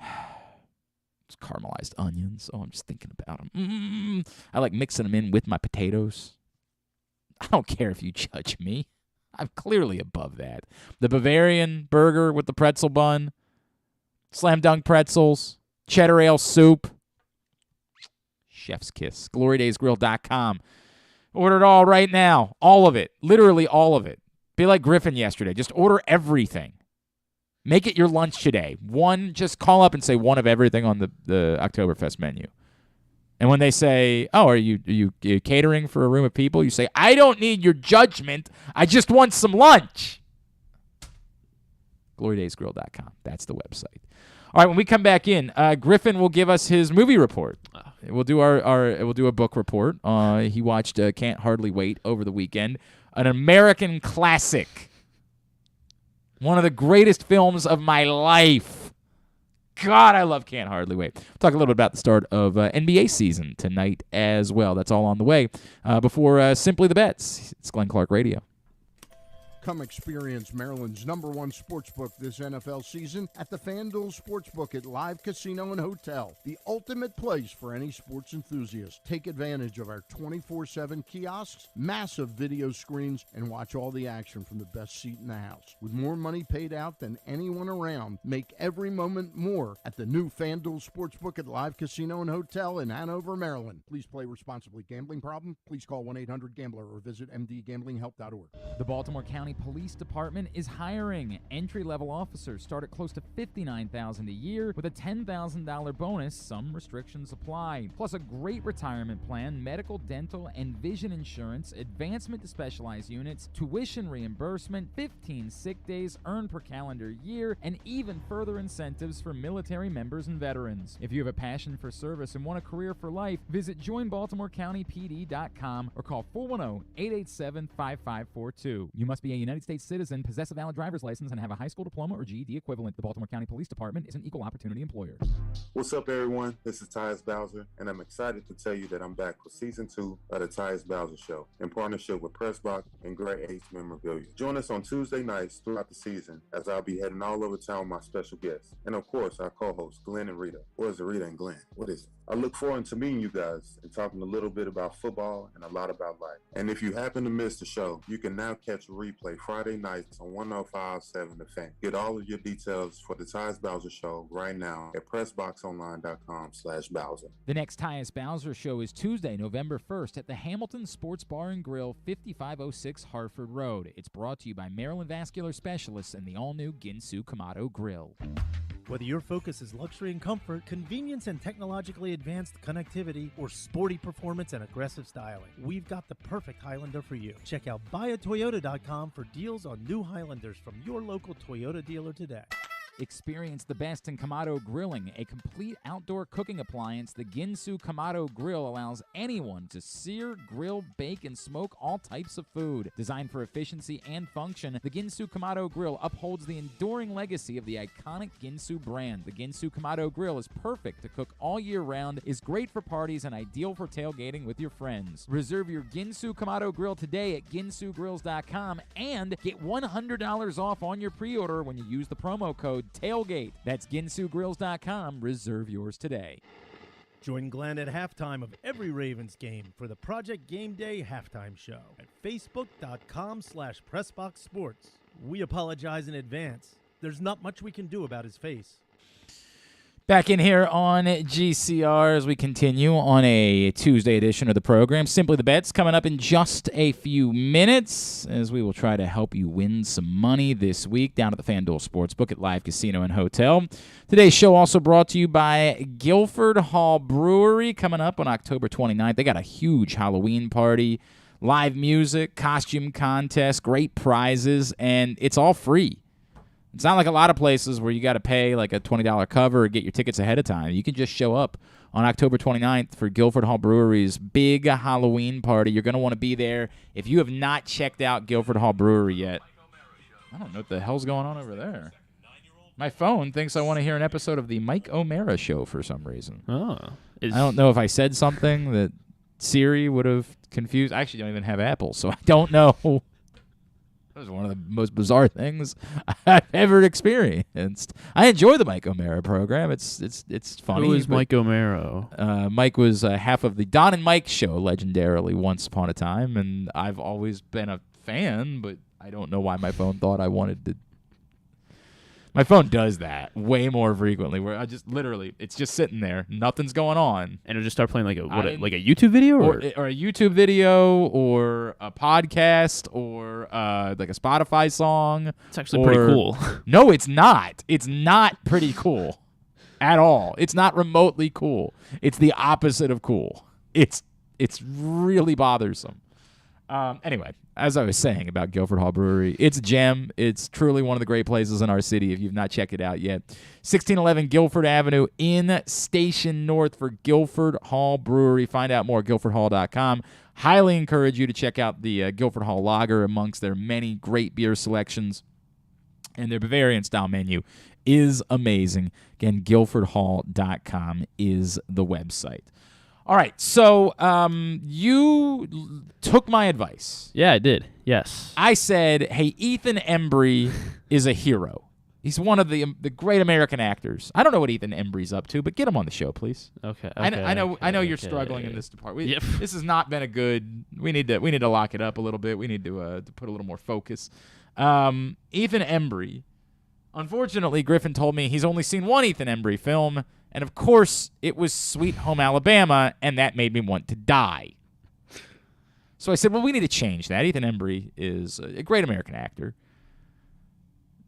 It's caramelized onions. Oh, I'm just thinking about them. I like mixing them in with my potatoes. I don't care if you judge me. I'm clearly above that. The Bavarian burger with the pretzel bun, slam dunk pretzels, cheddar ale soup. Chef's kiss. GloryDaysGrill.com. Order it all right now. All of it. Literally all of it. Be like Griffin yesterday. Just order everything. Make it your lunch today. Just call up and say one of everything on the Oktoberfest menu. And when they say, oh, are you catering for a room of people? You say, I don't need your judgment. I just want some lunch. GloryDaysGrill.com. That's the website. All right, when we come back in, Griffin will give us his movie report. We'll do we'll do a book report. He watched Can't Hardly Wait over the weekend, an American classic. One of the greatest films of my life. God, I love Can't Hardly Wait. We'll talk a little bit about the start of NBA season tonight as well. That's all on the way. Before Simply the Bets, it's Glenn Clark Radio. Come experience Maryland's #1 sportsbook this NFL season at the FanDuel Sportsbook at Live Casino and Hotel, the ultimate place for any sports enthusiast. Take advantage of our 24/7 kiosks, massive video screens, and watch all the action from the best seat in the house. With more money paid out than anyone around, make every moment more at the new FanDuel Sportsbook at Live Casino and Hotel in Hanover, Maryland. Please play responsibly. Gambling problem? Please call 1-800-GAMBLER or visit mdgamblinghelp.org. The Baltimore County Police Department is hiring. Entry-level officers start at close to $59,000 a year with a $10,000 bonus. Some restrictions apply. Plus a great retirement plan, medical, dental, and vision insurance, advancement to specialized units, tuition reimbursement, 15 sick days earned per calendar year, and even further incentives for military members and veterans. If you have a passion for service and want a career for life, visit joinbaltimorecountypd.com or call 410-887-5542. You must be a United States citizen, possess a valid driver's license, and have a high school diploma or GED equivalent. The Baltimore County Police Department is an equal opportunity employer. What's up, everyone? This is Tyus Bowser, and I'm excited to tell you that I'm back for Season 2 of the Tyus Bowser Show in partnership with PressBox and Great H Memorabilia. Join us on Tuesday nights throughout the season as I'll be heading all over town with my special guests. And, of course, our co-hosts, Glenn and Rita. Or is it Rita and Glenn? What is it? I look forward to meeting you guys and talking a little bit about football and a lot about life. And if you happen to miss the show, you can now catch a replay Friday nights on 105.7 The Fan. Get all of your details for the Tyus Bowser Show right now at PressBoxOnline.com/Bowser. The next Tyus Bowser Show is Tuesday, November 1st at the Hamilton Sports Bar and Grill, 5506 Hartford Road. It's brought to you by Maryland Vascular Specialists and the all-new Ginsu Kamado Grill. Whether your focus is luxury and comfort, convenience and technologically advanced connectivity, or sporty performance and aggressive styling, we've got the perfect Highlander for you. Check out buyatoyota.com for deals on new Highlanders from your local Toyota dealer today. Experience the best in Kamado Grilling, a complete outdoor cooking appliance. The Ginsu Kamado Grill allows anyone to sear, grill, bake, and smoke all types of food. Designed for efficiency and function, the Ginsu Kamado Grill upholds the enduring legacy of the iconic Ginsu brand. The Ginsu Kamado Grill is perfect to cook all year round, is great for parties, and ideal for tailgating with your friends. Reserve your Ginsu Kamado Grill today at ginsugrills.com and get $100 off on your pre-order when you use the promo code TAILGATE. That's ginsugrills.com. Reserve yours today. Join Glenn at halftime of every Ravens game for the Project Game Day halftime show at facebook.com/PressBoxSports. We apologize in advance. There's not much we can do about his face. Back in here on GCR as we continue on a Tuesday edition of the program. Simply the Bets coming up in just a few minutes as we will try to help you win some money this week down at the FanDuel Sportsbook at Live Casino and Hotel. Today's show also brought to you by Guilford Hall Brewery coming up on October 29th. They got a huge Halloween party, live music, costume contest, great prizes, and it's all free. It's not like a lot of places where you got to pay like a $20 cover or get your tickets ahead of time. You can just show up on October 29th for Guilford Hall Brewery's big Halloween party. You're going to want to be there. If you have not checked out Guilford Hall Brewery yet, I don't know what the hell's going on over there. My phone thinks I want to hear an episode of the Mike O'Mara Show for some reason. Oh. I don't know if I said something that Siri would have confused. I actually don't even have Apple, so I don't know. That was one of the most bizarre things I've ever experienced. I enjoy the Mike O'Mara program. It's funny. Who is Mike O'Mara? Mike was half of the Don and Mike show, legendarily, once upon a time, and I've always been a fan, but I don't know why my phone thought I wanted to. My phone does that way more frequently, where I just literally, it's just sitting there, nothing's going on, And it'll just start playing like a YouTube video, or a YouTube video, or a podcast, or like a Spotify song. It's actually pretty cool. No, it's not. It's not pretty cool at all. It's not remotely cool. It's the opposite of cool. It's really bothersome. Anyway, as I was saying about Guilford Hall Brewery, it's a gem. It's truly one of the great places in our city if you've not checked it out yet. 1611 Guilford Avenue in Station North for Guilford Hall Brewery. Find out more at guilfordhall.com. Highly encourage you to check out the Guilford Hall Lager amongst their many great beer selections. And their Bavarian-style menu is amazing. Again, guilfordhall.com is the website. All right, so you took my advice. Yeah, I did. Yes. I said, hey, Ethan Embry is a hero. He's one of the great American actors. I don't know what Ethan Embry's up to, but get him on the show, please. Okay. I know you're struggling in this department. Yep. This has not been a good. We need to lock it up a little bit. We need to put a little more focus. Ethan Embry. Unfortunately, Griffin told me he's only seen one Ethan Embry film. And, of course, it was Sweet Home Alabama, and that made me want to die. So I said, well, we need to change that. Ethan Embry is a great American actor.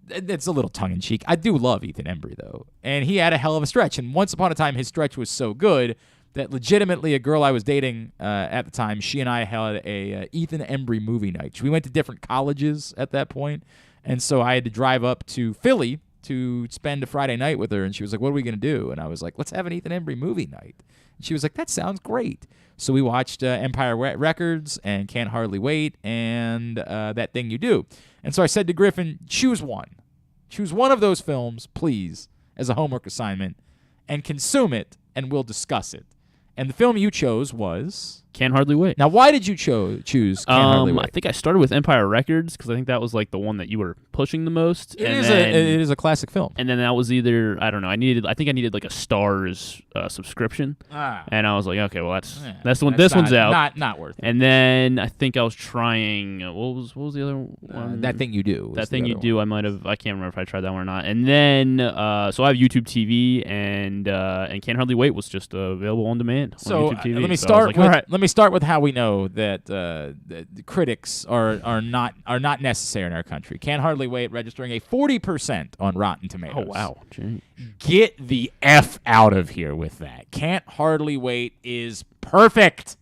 It's a little tongue-in-cheek. I do love Ethan Embry, though. And he had a hell of a stretch. And once upon a time, his stretch was so good that legitimately a girl I was dating at the time, she and I had a Ethan Embry movie night. We went to different colleges at that point, and so I had to drive up to Philly to spend a Friday night with her, and she was like, what are we going to do? And I was like, let's have an Ethan Embry movie night. And she was like, that sounds great. So we watched Empire Records and Can't Hardly Wait and That Thing You Do. And so I said to Griffin, choose one. Choose one of those films, please, as a homework assignment, and consume it, and we'll discuss it. And the film you chose was... Can't Hardly Wait. Now, why did you choose Can't Hardly Wait? I think I started with Empire Records because I think that was like the one that you were pushing the most. It is a classic film. And then that was either, I don't know, I think I needed like a Starz subscription. And I was like, okay, well that's the one. This one's out. Not worth it. And then I think I was trying. What was the other one? That Thing You Do. That Thing You Do. I can't remember if I tried that one or not. And then so I have YouTube TV and Can't Hardly Wait was just available on demand on YouTube TV. Let me start with how we know that the critics are not necessary in our country. Can't Hardly Wait registering a 40% on Rotten Tomatoes. Oh wow! Jeez. Get the F out of here with that. Can't Hardly Wait is perfect.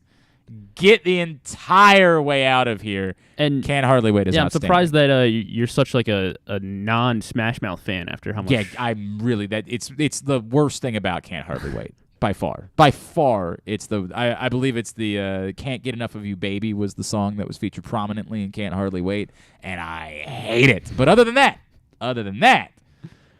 Get the entire way out of here. And Can't Hardly Wait is I'm outstanding. surprised that you're such like a non-Smash Mouth fan after how much. Yeah, I'm really that. It's the worst thing about Can't Hardly Wait. By far, it's the. I believe it's the "Can't Get Enough of You, Baby" was the song that was featured prominently in Can't Hardly Wait, and I hate it. But other than that,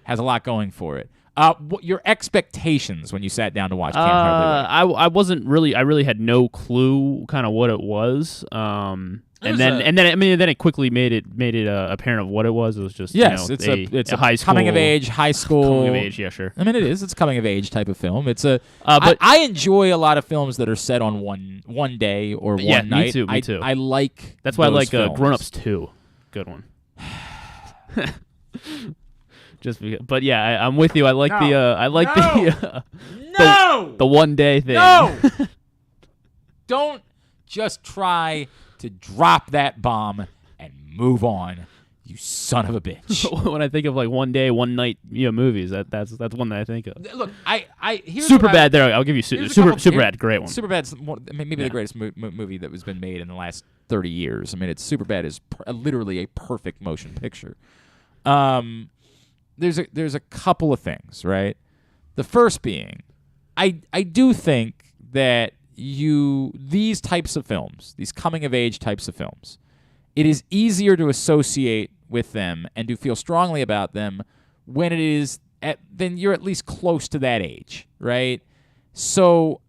has a lot going for it. What your expectations when you sat down to watch Can't Hardly Wait? I wasn't really. I really had no clue kind of what it was. Then it quickly made it apparent of what it was. It was just it's a high school coming of age, high school coming of age. Yeah, sure. I mean, it is. It's a coming of age type of film. It's a. But I enjoy a lot of films that are set on one day or one night. Me too. I like. That's why I like films. Grown Ups 2. Good one. Just because, but yeah, I'm with you. I like the one day thing. No, don't just try to drop that bomb and move on, you son of a bitch. When I think of like one day, one night, movies, that's one that I think of. Look, here's Superbad. There, I'll give you Superbad. Great one. Superbad's maybe the greatest movie that has been made in the last 30 years. I mean, Superbad is literally a perfect motion picture. There's a couple of things, right? The first being, I do think that these types of films, these coming of age types of films, it is easier to associate with them and to feel strongly about them when it is then you're at least close to that age, right? So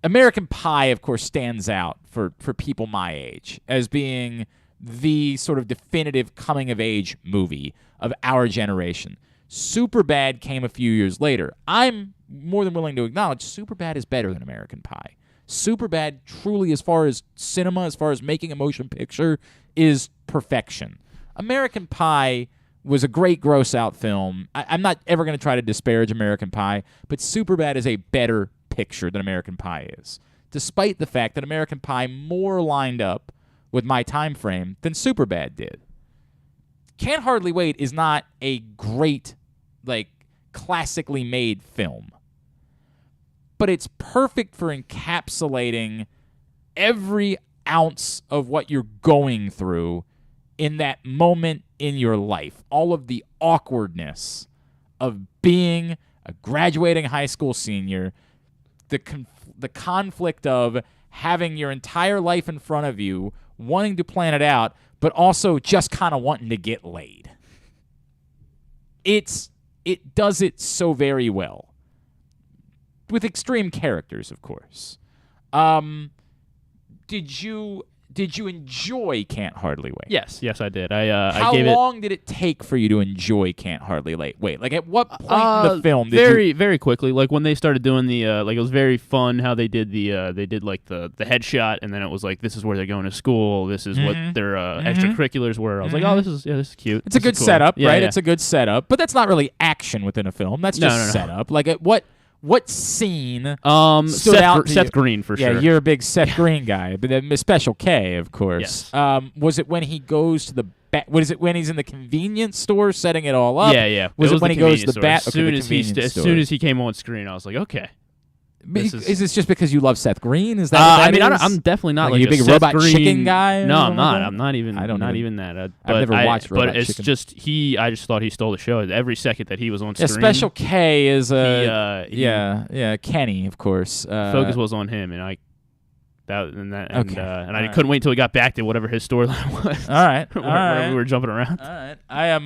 American Pie, of course, stands out for people my age as being the sort of definitive coming-of-age movie of our generation. Superbad came a few years later. I'm more than willing to acknowledge Superbad is better than American Pie. Superbad truly, as far as cinema, as far as making a motion picture, is perfection. American Pie was a great gross-out film. I'm not ever going to try to disparage American Pie, but Superbad is a better picture than American Pie is, despite the fact that American Pie more lined up with my time frame than Superbad did. Can't Hardly Wait is not a great, classically made film, but it's perfect for encapsulating every ounce of what you're going through in that moment in your life. All of the awkwardness of being a graduating high school senior, the conflict of having your entire life in front of you, wanting to plan it out, but also just kind of wanting to get laid. It does it so very well. With extreme characters, of course. Did you enjoy Can't Hardly Wait? Yes, I did. How long did it take for you to enjoy Can't Hardly Wait? Like, at what point in the film did you... Very quickly. Like, when they started doing the, it was very fun how they did the headshot, and then it was like, this is where they're going to school, this is what their extracurriculars were. I was like, oh, this is cute. It's a good setup, right? Yeah. It's a good setup, but that's not really action within a film. That's just setup. Like, at what scene stood out to Seth you? Green, for sure. Yeah, you're a big Seth Green guy. But Special K, of course. Yes. Was it when he goes to the bat? Was it when he's in the convenience store setting it all up? Yeah. Was it when he goes to the bat? As soon as he came on screen, I was like, okay. Is this just because you love Seth Green? Is that? What that is? I'm definitely not like you a big Seth robot Green chicken guy. No, I'm not. I'm not even. Not even that. I've never watched Robot But it's Chicken. just I just thought he stole the show. Every second that he was on screen. Special K is Kenny, of course. Focus was on him, and and Okay. I couldn't wait until we got back to whatever his storyline was. All right. where we were jumping around. All right. I'm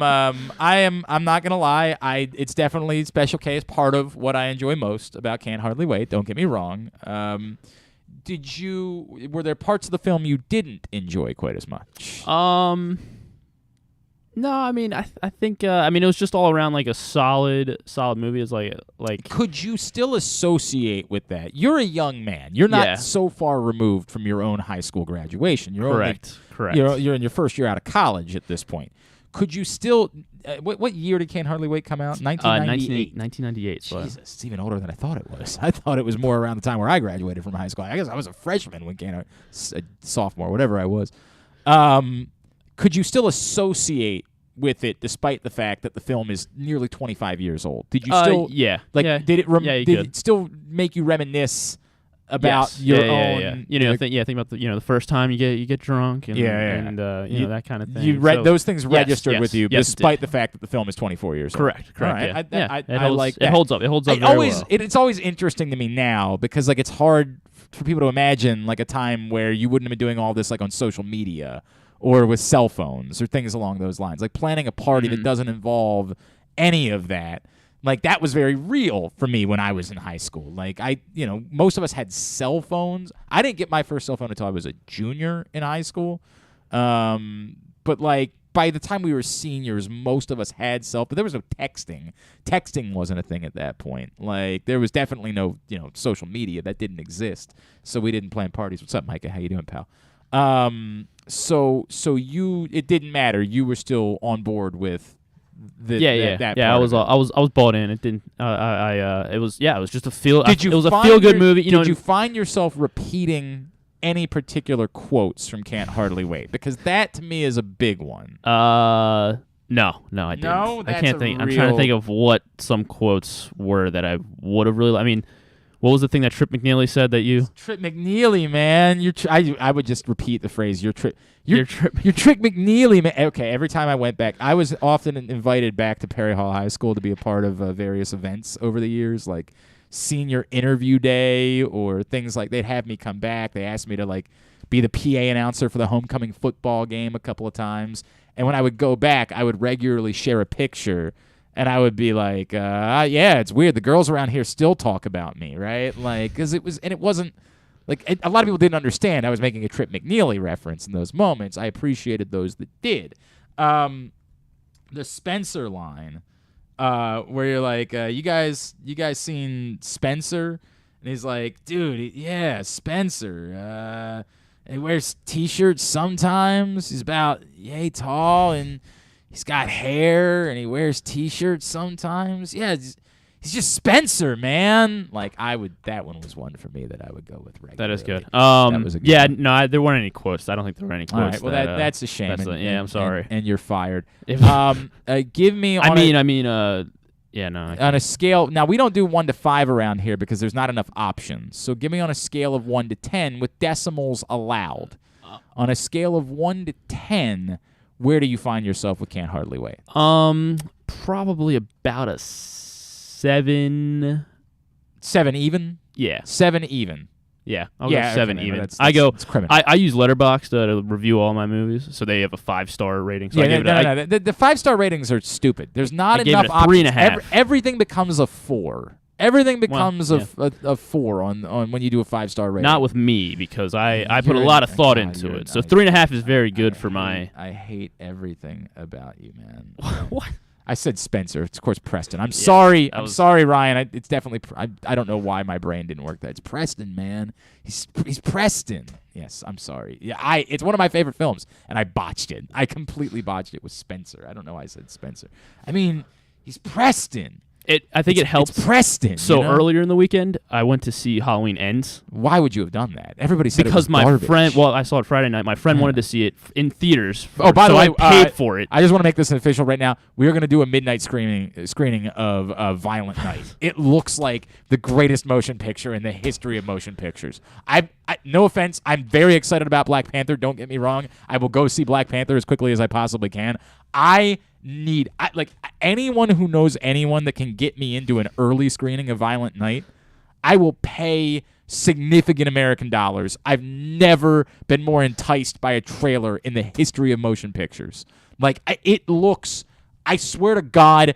not going to lie. It's definitely Special K is part of what I enjoy most about Can't Hardly Wait. Don't get me wrong. Were there parts of the film you didn't enjoy quite as much? No, I mean, I think, it was just all around like a solid movie. It's like. Could you still associate with that? You're a young man. You're not so far removed from your own high school graduation. You're correct. You're in your first year out of college at this point. Could you still? What year did Can't Hardly Wait come out? 1998. 1998. So Jesus, it's even older than I thought it was. I thought it was more around the time where I graduated from high school. I guess I was a freshman when a sophomore, whatever I was. Could you still associate with it, despite the fact that the film is nearly 25 years old? Did you still? Yeah. Did it still make you reminisce about your own? Yeah. Think about the first time you get drunk and that kind of thing. You read those things registered with you, yes, despite the fact that the film is 24 years old. Correct. Right. I like that. It holds up. It holds up very well. It's always interesting to me now because it's hard for people to imagine a time where you wouldn't have been doing all this on social media or with cell phones or things along those lines. Like planning a party that doesn't involve any of that. That was very real for me when I was in high school. Most of us had cell phones. I didn't get my first cell phone until I was a junior in high school. But by the time we were seniors, most of us had cell phones. There was no texting. Texting wasn't a thing at that point. There was definitely no, social media. That didn't exist. So we didn't plan parties. What's up, Micah? How you doing, pal? So it didn't matter. You were still on board with that I was bought in. It didn't. It was just a feel. It was a feel good movie. Did you find yourself repeating any particular quotes from Can't Hardly Wait? Because that to me is a big one. No, I didn't. No, I can't think. I'm trying to think of what some quotes were that I would have really. What was the thing that Trip McNeely said that you? Trip McNeely, man. I would just repeat the phrase. You're Trip McNeely, man. Okay, every time I went back, I was often invited back to Perry Hall High School to be a part of various events over the years, like senior interview day or things like. They'd have me come back. They asked me to be the PA announcer for the homecoming football game a couple of times. And when I would go back, I would regularly share a picture. And I would be like, it's weird. The girls around here still talk about me, right? Because it wasn't, a lot of people didn't understand I was making a Trip McNeely reference in those moments. I appreciated those that did. The Spencer line, where you're like, you guys seen Spencer? And he's like, dude, yeah, Spencer. He wears T-shirts sometimes. He's about yay tall and he's got hair and he wears T-shirts sometimes. Yeah, he's just Spencer, man. That one was one for me that I would go with regularly. That is good. That was a good one. No, there weren't any quotes. I don't think there were any quotes. All right, well, that's a shame. I'm sorry. And you're fired. Give me. On a scale. Now we don't do 1 to 5 around here because there's not enough options. So give me on a scale of 1 to 10 with decimals allowed. On a scale of 1 to 10. Where do you find yourself with Can't Hardly Wait? Probably about a 7. 7 even? Yeah. 7 even. Yeah, I'll go 7 even. That's I criminal. I use Letterboxd to review all my movies, so they have a 5-star rating. So The 5-star ratings are stupid. There's not enough options. 3.5. Everything becomes a 4. Everything becomes a 4 on when you do a 5-star rating. Not with me, because I put a lot of thought into it. So 3.5 is very good for my. I hate everything about you, man. What? I said Spencer. It's of course Preston. I'm sorry. I'm sorry, Ryan. It's definitely. I don't know why my brain didn't work. That it's Preston, man. He's Preston. Yes, I'm sorry. Yeah, it's one of my favorite films, and I botched it. I completely botched it with Spencer. I don't know why I said Spencer. I mean, he's Preston. I think it helps. It's Preston. So earlier in the weekend, I went to see Halloween Ends. Why would you have done that? Everybody said because it was garbage. My friend. Well, I saw it Friday night. My friend wanted to see it in theaters. By the way, I paid for it. I just want to make this official right now. We are going to do a midnight screening of Violent Night. It looks like the greatest motion picture in the history of motion pictures. No offense, I'm very excited about Black Panther. Don't get me wrong. I will go see Black Panther as quickly as I possibly can. Anyone who knows anyone that can get me into an early screening of Violent Night, I will pay significant American dollars. I've never been more enticed by a trailer in the history of motion pictures. Like, it looks, I swear to God,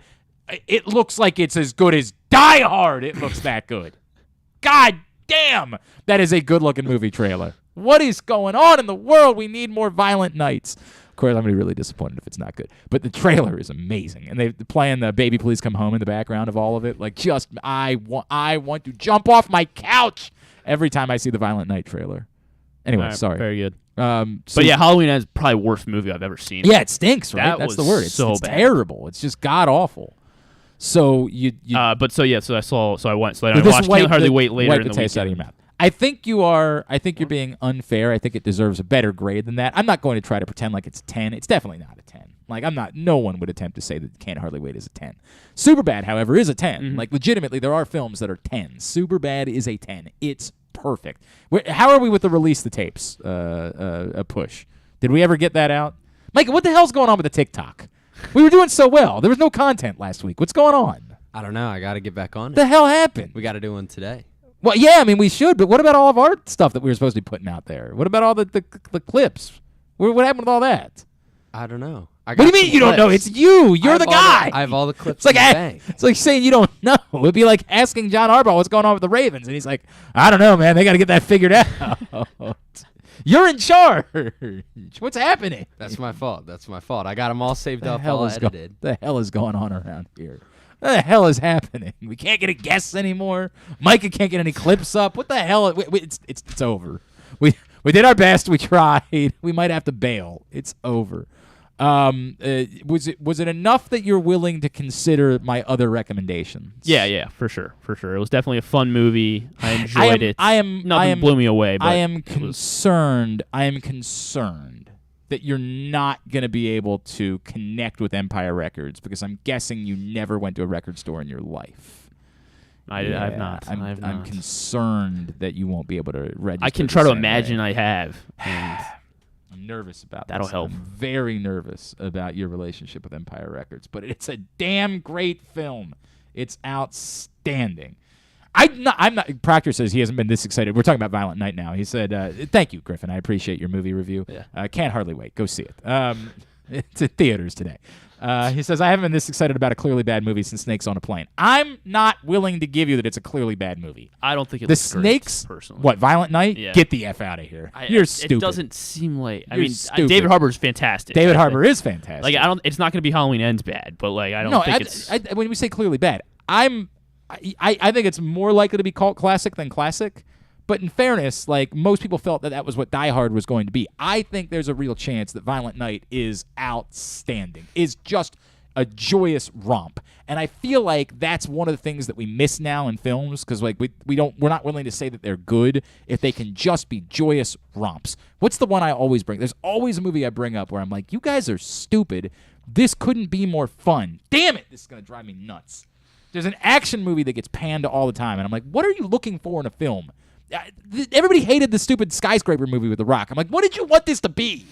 it looks like it's as good as Die Hard. It looks that good. God damn, that is a good-looking movie trailer. What is going on in the world? We need more Violent Nights. Of course, I'm going to be really disappointed if it's not good. But the trailer is amazing. And they're playing the Baby Please Come Home in the background of all of it. Like, just, I want to jump off my couch every time I see the Violent Night trailer. Anyway, Right, sorry. Very good. So but yeah, Halloween is probably the worst movie I've ever seen. Yeah, it stinks, right? That That's was the word. so It's bad. terrible. It's just god-awful. So you I watched this Can't Hardly Wait later wipe in the the taste out of weekend. your mouth. I think you're being unfair. I think it deserves a better grade than that. I'm not going to try to pretend like it's 10. It's definitely not a 10. Like, no one would attempt to say that Can't Hardly Wait is a 10. Superbad, however, is a 10. Mm-hmm. Like, legitimately, there are films that are 10. Superbad is a 10. It's perfect. How are we with the release the tapes push? Did we ever get that out? Micah, what the hell's going on with the TikTok? We were doing so well. There was no content last week. What's going on? I don't know. I got to get back on What the hell happened? We got to do one today. Well, yeah, I mean, we should, but what about all of our stuff that we were supposed to be putting out there? What about all the clips? What happened with all that? I don't know. What do you mean you don't know? It's you. You're the guy. I have all the clips It's like in the bank. it's like saying you don't know. It'd be like asking John Harbaugh what's going on with the Ravens, and he's like, I don't know, man. They got to get that figured out. You're in charge. What's happening? That's my fault. I got them all saved up, hell all is edited. the hell is going on around here? What the hell is happening? We can't get a guest anymore. Micah can't get any clips up. What the hell? It's over. We did our best. We tried. We might have to bail. It's over. Was it enough that you're willing to consider my other recommendations? Yeah, for sure. It was definitely a fun movie. I enjoyed it. Nothing blew me away. But I am concerned that you're not going to be able to connect with Empire Records because I'm guessing you never went to a record store in your life. I've not. I'm concerned that you won't be able to register. I can try to imagine I have. And I'm nervous about that'll this. help. I'm very nervous about your relationship with Empire Records, but it's a damn great film. It's outstanding. I'm not. Proctor says he hasn't been this excited. We're talking about Violent Night now. He said, "Thank you, Griffin. I appreciate your movie review. Yeah. Can't hardly wait. Go see it. It's at theaters today." He says, "I haven't been this excited about a clearly bad movie since Snakes on a Plane." I'm not willing to give you that it's a clearly bad movie. I don't think it's the great, Snakes. Personally, What, Violent Night? Yeah. Get the F out of here. You're stupid. It doesn't seem like. You're stupid. David Harbour is fantastic. David Harbour is fantastic. Like, I don't. It's not going to be Halloween Ends bad, but like I don't think it's. When we say clearly bad, I think it's more likely to be cult classic than classic. But in fairness, like, most people felt that was what Die Hard was going to be. I think there's a real chance that Violent Night is outstanding. Is just a joyous romp. And I feel like that's one of the things that we miss now in films because like we're not willing to say that they're good if they can just be joyous romps. What's the one I always bring? There's always a movie I bring up where I'm like, you guys are stupid. This couldn't be more fun. Damn it, this is going to drive me nuts. There's an action movie that gets panned all the time, and I'm like, what are you looking for in a film? Everybody hated the stupid skyscraper movie with The Rock. I'm like, what did you want this to be?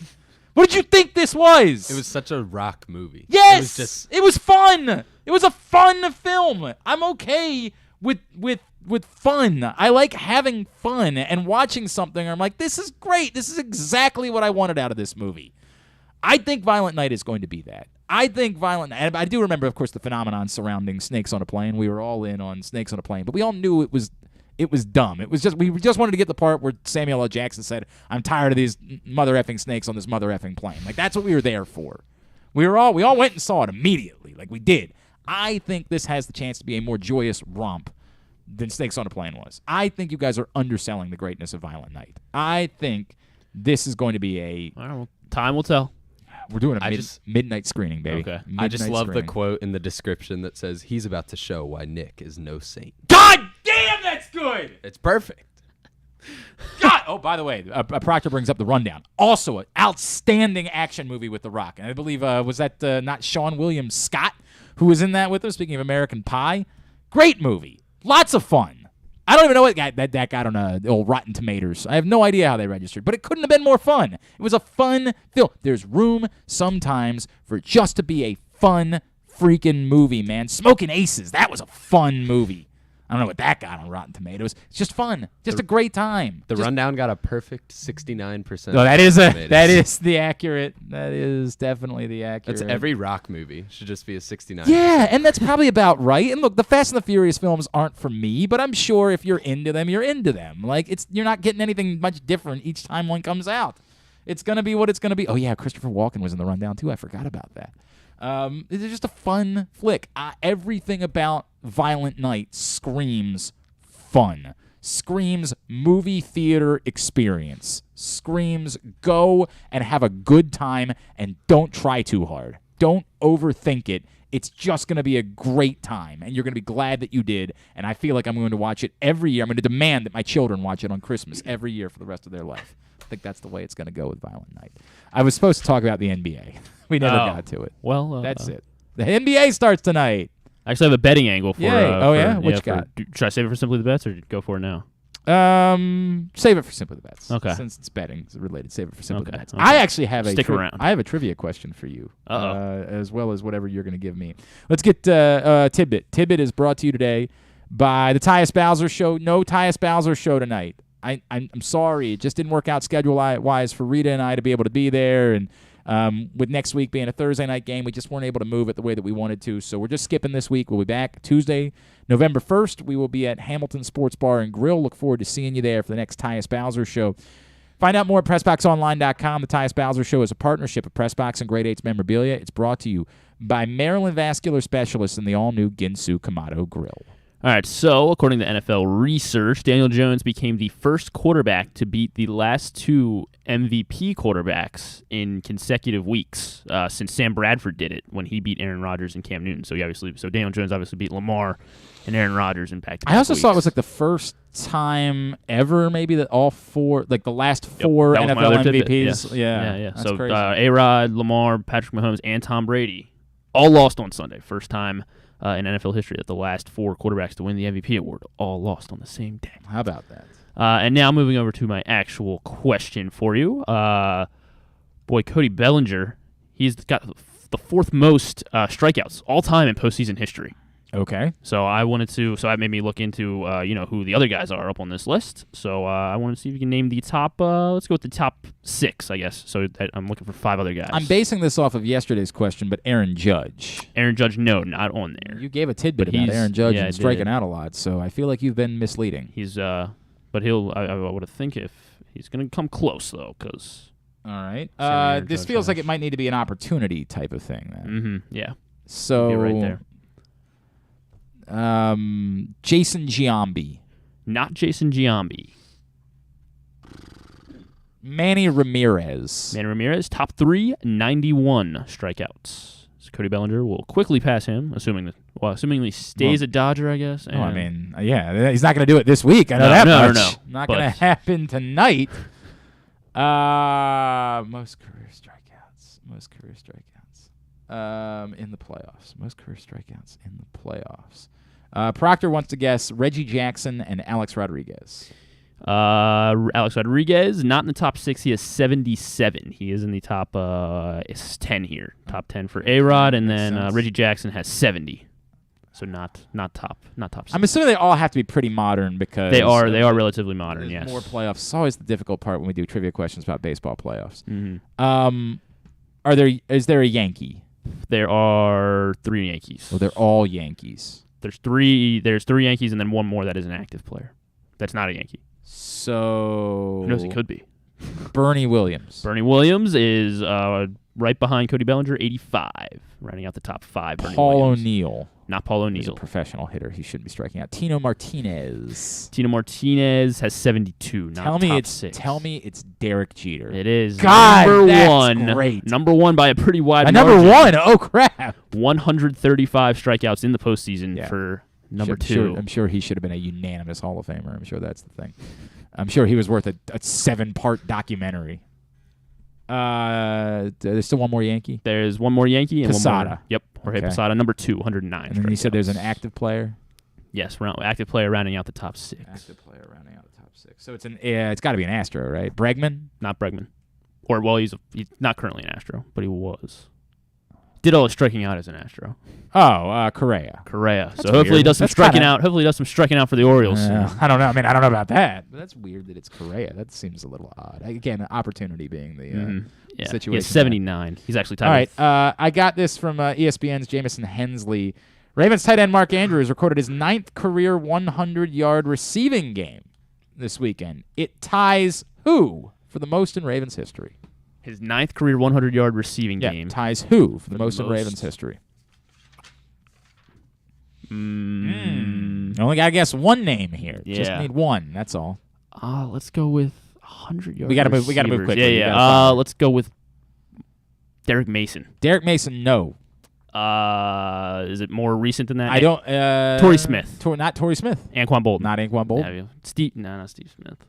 What did you think this was? It was such a rock movie. Yes, it was fun. It was a fun film. I'm okay with fun. I like having fun and watching something. I'm like, this is great. This is exactly what I wanted out of this movie. I think Violent Night is going to be that. I think Violent Night, and I do remember, of course, the phenomenon surrounding Snakes on a Plane. We were all in on Snakes on a Plane, but we all knew it was dumb. It was just we just wanted to get the part where Samuel L. Jackson said, "I'm tired of these mother effing snakes on this mother effing plane." Like, that's what we were there for. We all went and saw it immediately. Like, we did. I think this has the chance to be a more joyous romp than Snakes on a Plane was. I think you guys are underselling the greatness of Violent Night. I think this is going to be a. Well, time will tell. We're doing a midnight screening, baby. Okay. I just Midnight love screening. the quote in the description that says, he's about to show why Nick is no saint. God damn, that's good! It's perfect. God! Oh, by the way, Proctor brings up The Rundown. Also an outstanding action movie with The Rock. And I believe, was that not Sean William Scott who was in that with us, speaking of American Pie? Great movie. Lots of fun. I don't even know what that got on old Rotten Tomatoes. I have no idea how they registered, but it couldn't have been more fun. It was a fun film. There's room sometimes for it just to be a fun freaking movie, man. Smoking Aces, that was a fun movie. I don't know what that got on Rotten Tomatoes. It's just fun. Just a great time. The Just- Rundown got a perfect 69%. No, that is Tomatoes. that is definitely the accurate. That's every rock movie. Should just be a 69. Yeah, and that's probably about right. And look, the Fast and the Furious films aren't for me, but I'm sure if you're into them, you're into them. Like you're not getting anything much different each time one comes out. It's gonna be what it's gonna be. Oh yeah, Christopher Walken was in The Rundown too. I forgot about that. It's just a fun flick. Everything about Violent Night screams fun. Screams movie theater experience. Screams go and have a good time and don't try too hard. Don't overthink it. It's just going to be a great time, and you're going to be glad that you did, and I feel like I'm going to watch it every year. I'm going to demand that my children watch it on Christmas every year for the rest of their life. I think that's the way it's going to go with Violent Night. I was supposed to talk about the NBA. We never got to it. Well, that's it. The NBA starts tonight. I actually have a betting angle for. What you got? Should I save it for Simply the Bets or go for it now? Save it for Simply the Bets. Okay. Since it's betting, it's related. Save it for Simply the Bets. Okay. I actually have Stick around. I have a trivia question for you, Uh-oh. as well as whatever you're going to give me. Let's get Tidbit. Tidbit is brought to you today by the Tyus Bowser Show. No Tyus Bowser Show tonight. I'm sorry. It just didn't work out schedule-wise for Rita and I to be able to be there, and with next week being a Thursday night game, we just weren't able to move it the way that we wanted to, so we're just skipping this week. We'll be back Tuesday, November 1st. We will be at Hamilton Sports Bar and Grill. Look forward to seeing you there for the next Tyus Bowser Show. Find out more at PressBoxOnline.com. The Tyus Bowser Show is a partnership of PressBox and Great 8's Memorabilia. It's brought to you by Maryland Vascular Specialists and the all-new Ginsu Kamado Grill. All right, so according to NFL research, Daniel Jones became the first quarterback to beat the last two MVP quarterbacks in consecutive weeks since Sam Bradford did it when he beat Aaron Rodgers and Cam Newton. So Daniel Jones obviously beat Lamar and Aaron Rodgers in back-to-back I also weeks. saw it was like the first time ever, maybe, that all four, like the last four that was my NFL other tidbit. MVPs. Yes. Yeah. That's So crazy. A-Rod, Lamar, Patrick Mahomes, and Tom Brady all lost on Sunday. First time in NFL history that the last four quarterbacks to win the MVP award all lost on the same day. How about that? And now moving over to my actual question for you. Cody Bellinger, he's got the fourth most strikeouts all time in postseason history. Okay. So that made me look into who the other guys are up on this list. So I wanted to see if you can name the top. Let's go with the top 6, I guess. So I'm looking for 5 other guys. I'm basing this off of yesterday's question, but Aaron Judge. Aaron Judge, no, not on there. You gave a tidbit But about he's- Aaron Judge yeah, I and striking did. out a lot, so I feel like you've been misleading. He's but he'll. I would think if he's going to come close though, because. All right. Aaron This Judge feels like has. it might need to be an opportunity type of thing then. Mm-hmm. Yeah. So You're right there. Jason Giambi. Not Jason Giambi. Manny Ramirez. Manny Ramirez, top 3, 91 strikeouts. So Cody Bellinger will quickly pass him, assuming he stays a Dodger, I guess. Oh, I mean, yeah, he's not going to do it this week. I know that much. No. Not going to happen tonight. Most career strikeouts. In the playoffs. Most career strikeouts in the playoffs. Proctor wants to guess Reggie Jackson and Alex Rodriguez. Alex Rodriguez, not in the top 6. He has 77. He is in the top 10 here. Top 10 for A-Rod, and then Reggie Jackson has 70. So not top 6. I'm assuming they all have to be pretty modern because They are relatively modern, there's yes. more playoffs. It's always the difficult part when we do trivia questions about baseball playoffs. Mm-hmm. Is there a Yankee? There are 3 Yankees. Oh, they're all Yankees. There's 3 Yankees and then one more that is an active player. That's not a Yankee. So Who knows? He could be. Bernie Williams. Bernie Williams is right behind Cody Bellinger, 85, rounding out the top 5. Bernie Paul Williams. O'Neill. Not Paul He's a O'Neill. professional hitter. He shouldn't be striking out. Tino Martinez. Tino Martinez has 72. Not top 6. Tell me it's Derek Jeter. It is. God, number that's 1. great. Number 1 by a pretty wide Number margin. 1. Oh crap. 135 strikeouts in the postseason for number 2. I'm sure he should have been a unanimous Hall of Famer. I'm sure that's the thing. I'm sure he was worth a 7-part documentary. There's still one more Yankee? There's one more Yankee and Posada. one more. Yep. Jorge Posada, number 2, 109. And then you said there's an active player? Yes, active player rounding out the top 6. Active player rounding out the top 6. So it's got to be an Astro, right? Bregman? Not Bregman. Or, well, he's not currently an Astro, but he was. Did all his striking out as an Astro. Oh, Correa. Correa. That's So hopefully he weird. does some That's striking kinda- out. Hopefully he does some striking out for the Orioles. soon. I don't know. I mean, I don't know about that. But that's weird that it's Correa. That seems a little odd. Again, opportunity being the Yeah. situation. He has 79. He's actually tied. All right. I got this from ESPN's Jamison Hensley. Ravens tight end Mark Andrews recorded his 9th career 100-yard receiving game this weekend. It ties who for the most in Ravens history? His 9th career 100-yard receiving Yeah, game. ties who for the most in Ravens history? Only got to guess one name here. Just Yeah. need one. That's all. Let's go with 100-yard. We gotta move quickly. Yeah, We yeah. gotta Let's go with Derek Mason. Derek Mason, no. Is it more recent than that? I don't. Torrey Smith. Not Torrey Smith. Anquan Bolden. Not Anquan Bolden. Steve. No, not Steve Smith.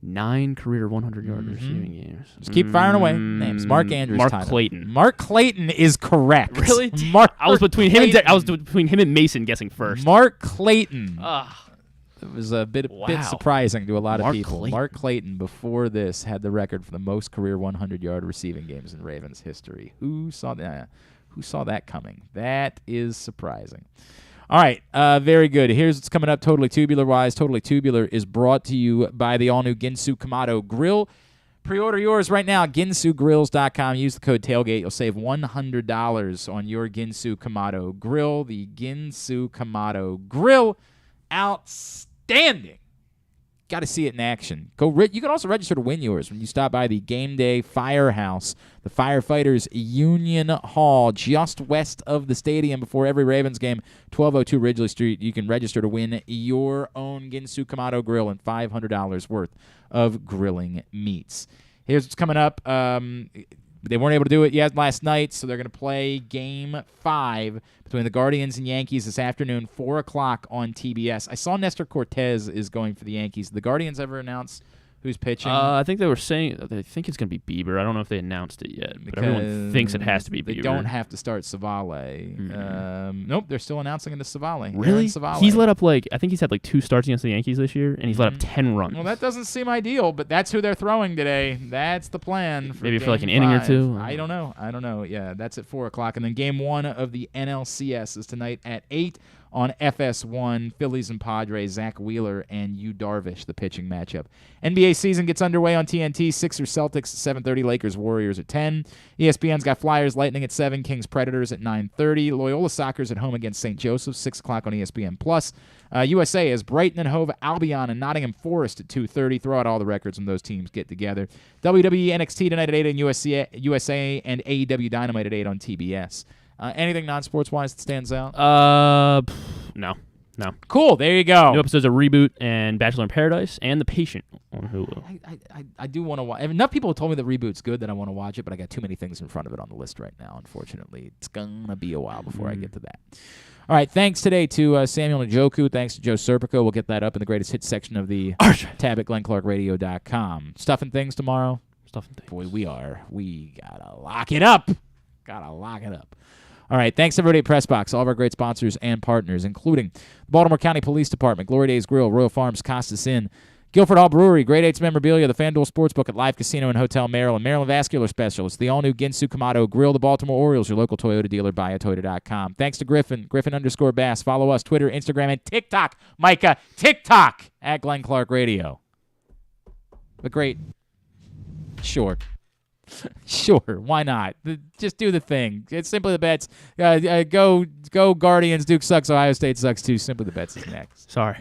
9 career 100-yard receiving games. Just keep firing away. Names. Mark Andrews. Mark tied up. Clayton. Mark Clayton is correct. Really? Mark. I was between him and Mason guessing first. Mark Clayton. Ah. It was a bit Wow. surprising to a lot of Mark people. Clayton. Mark Clayton, before this, had the record for the most career 100-yard receiving games in Ravens history. Who saw that? Who saw that coming? That is surprising. All right, very good. Here's what's coming up Totally Tubular-wise. Totally Tubular is brought to you by the all-new Ginsu Kamado Grill. Pre-order yours right now at ginsugrills.com. Use the code TAILGATE. You'll save $100 on your Ginsu Kamado Grill. The Ginsu Kamado Grill. Outstanding. Got to see it in action. You can also register to win yours when you stop by the Game Day Firehouse, the Firefighters Union Hall, just west of the stadium before every Ravens game, 1202 Ridgely Street. You can register to win your own Ginsu Kamado Grill and $500 worth of grilling meats. Here's what's coming up. They weren't able to do it yet last night, so they're going to play Game 5 between the Guardians and Yankees this afternoon, 4 o'clock on TBS. I saw Nestor Cortez is going for the Yankees. Did the Guardians ever announce who's pitching? I think they were saying they think it's going to be Bieber. I don't know if they announced it yet, but everyone thinks it has to be Bieber. They don't have to start Savale. Nope, they're still announcing into Savale. Really? Aaron Savale. He's let up I think he's had 2 starts against the Yankees this year, and he's let up 10 runs. Well, that doesn't seem ideal, but that's who they're throwing today. That's the plan. Maybe for Game an inning or 5. two. I don't know. Yeah, that's at 4 o'clock. And then Game 1 of the NLCS is tonight at 8 on FS1. Phillies and Padres, Zach Wheeler and Yu Darvish, the pitching matchup. NBA season gets underway on TNT. Sixers Celtics 7:30, Lakers Warriors at 10. ESPN's got Flyers Lightning at 7, Kings Predators at 9:30. Loyola Soccer's at home against St. Joseph's, 6 o'clock on ESPN+. USA is Brighton and Hove Albion and Nottingham Forest at 2:30. Throw out all the records when those teams get together. WWE NXT tonight at 8 on USA and AEW Dynamite at 8 on TBS. Anything non-sports-wise that stands out? No. Cool, there you go. New episodes of Reboot and Bachelor in Paradise and The Patient on Hulu. I do want to watch. Enough people have told me that Reboot's good that I want to watch it, but I got too many things in front of it on the list right now, unfortunately. It's going to be a while before I get to that. All right, thanks today to Samuel Njoku. Thanks to Joe Serpico. We'll get that up in the greatest hits section of the tab at GlennClarkRadio.com. Stuff and things tomorrow? Stuff and things. Boy, we got to lock it up. All right, thanks everybody at PressBox, all of our great sponsors and partners, including the Baltimore County Police Department, Glory Days Grill, Royal Farms, Costas Inn, Guilford Hall Brewery, Great 8's Memorabilia, the FanDuel Sportsbook at Live Casino and Hotel Maryland, Maryland Vascular Specialists, the all-new Ginsu Kamado Grill, the Baltimore Orioles, your local Toyota dealer, buyatoyota.com. Thanks to Griffin, Griffin_Bass. Follow us, Twitter, Instagram, and TikTok. Micah, TikTok at Glenn Clark Radio. The great, sure, why not? Just do the thing. It's Simply the Bets. Go Guardians. Duke sucks. Ohio State sucks too. Simply the Bets is next. Sorry.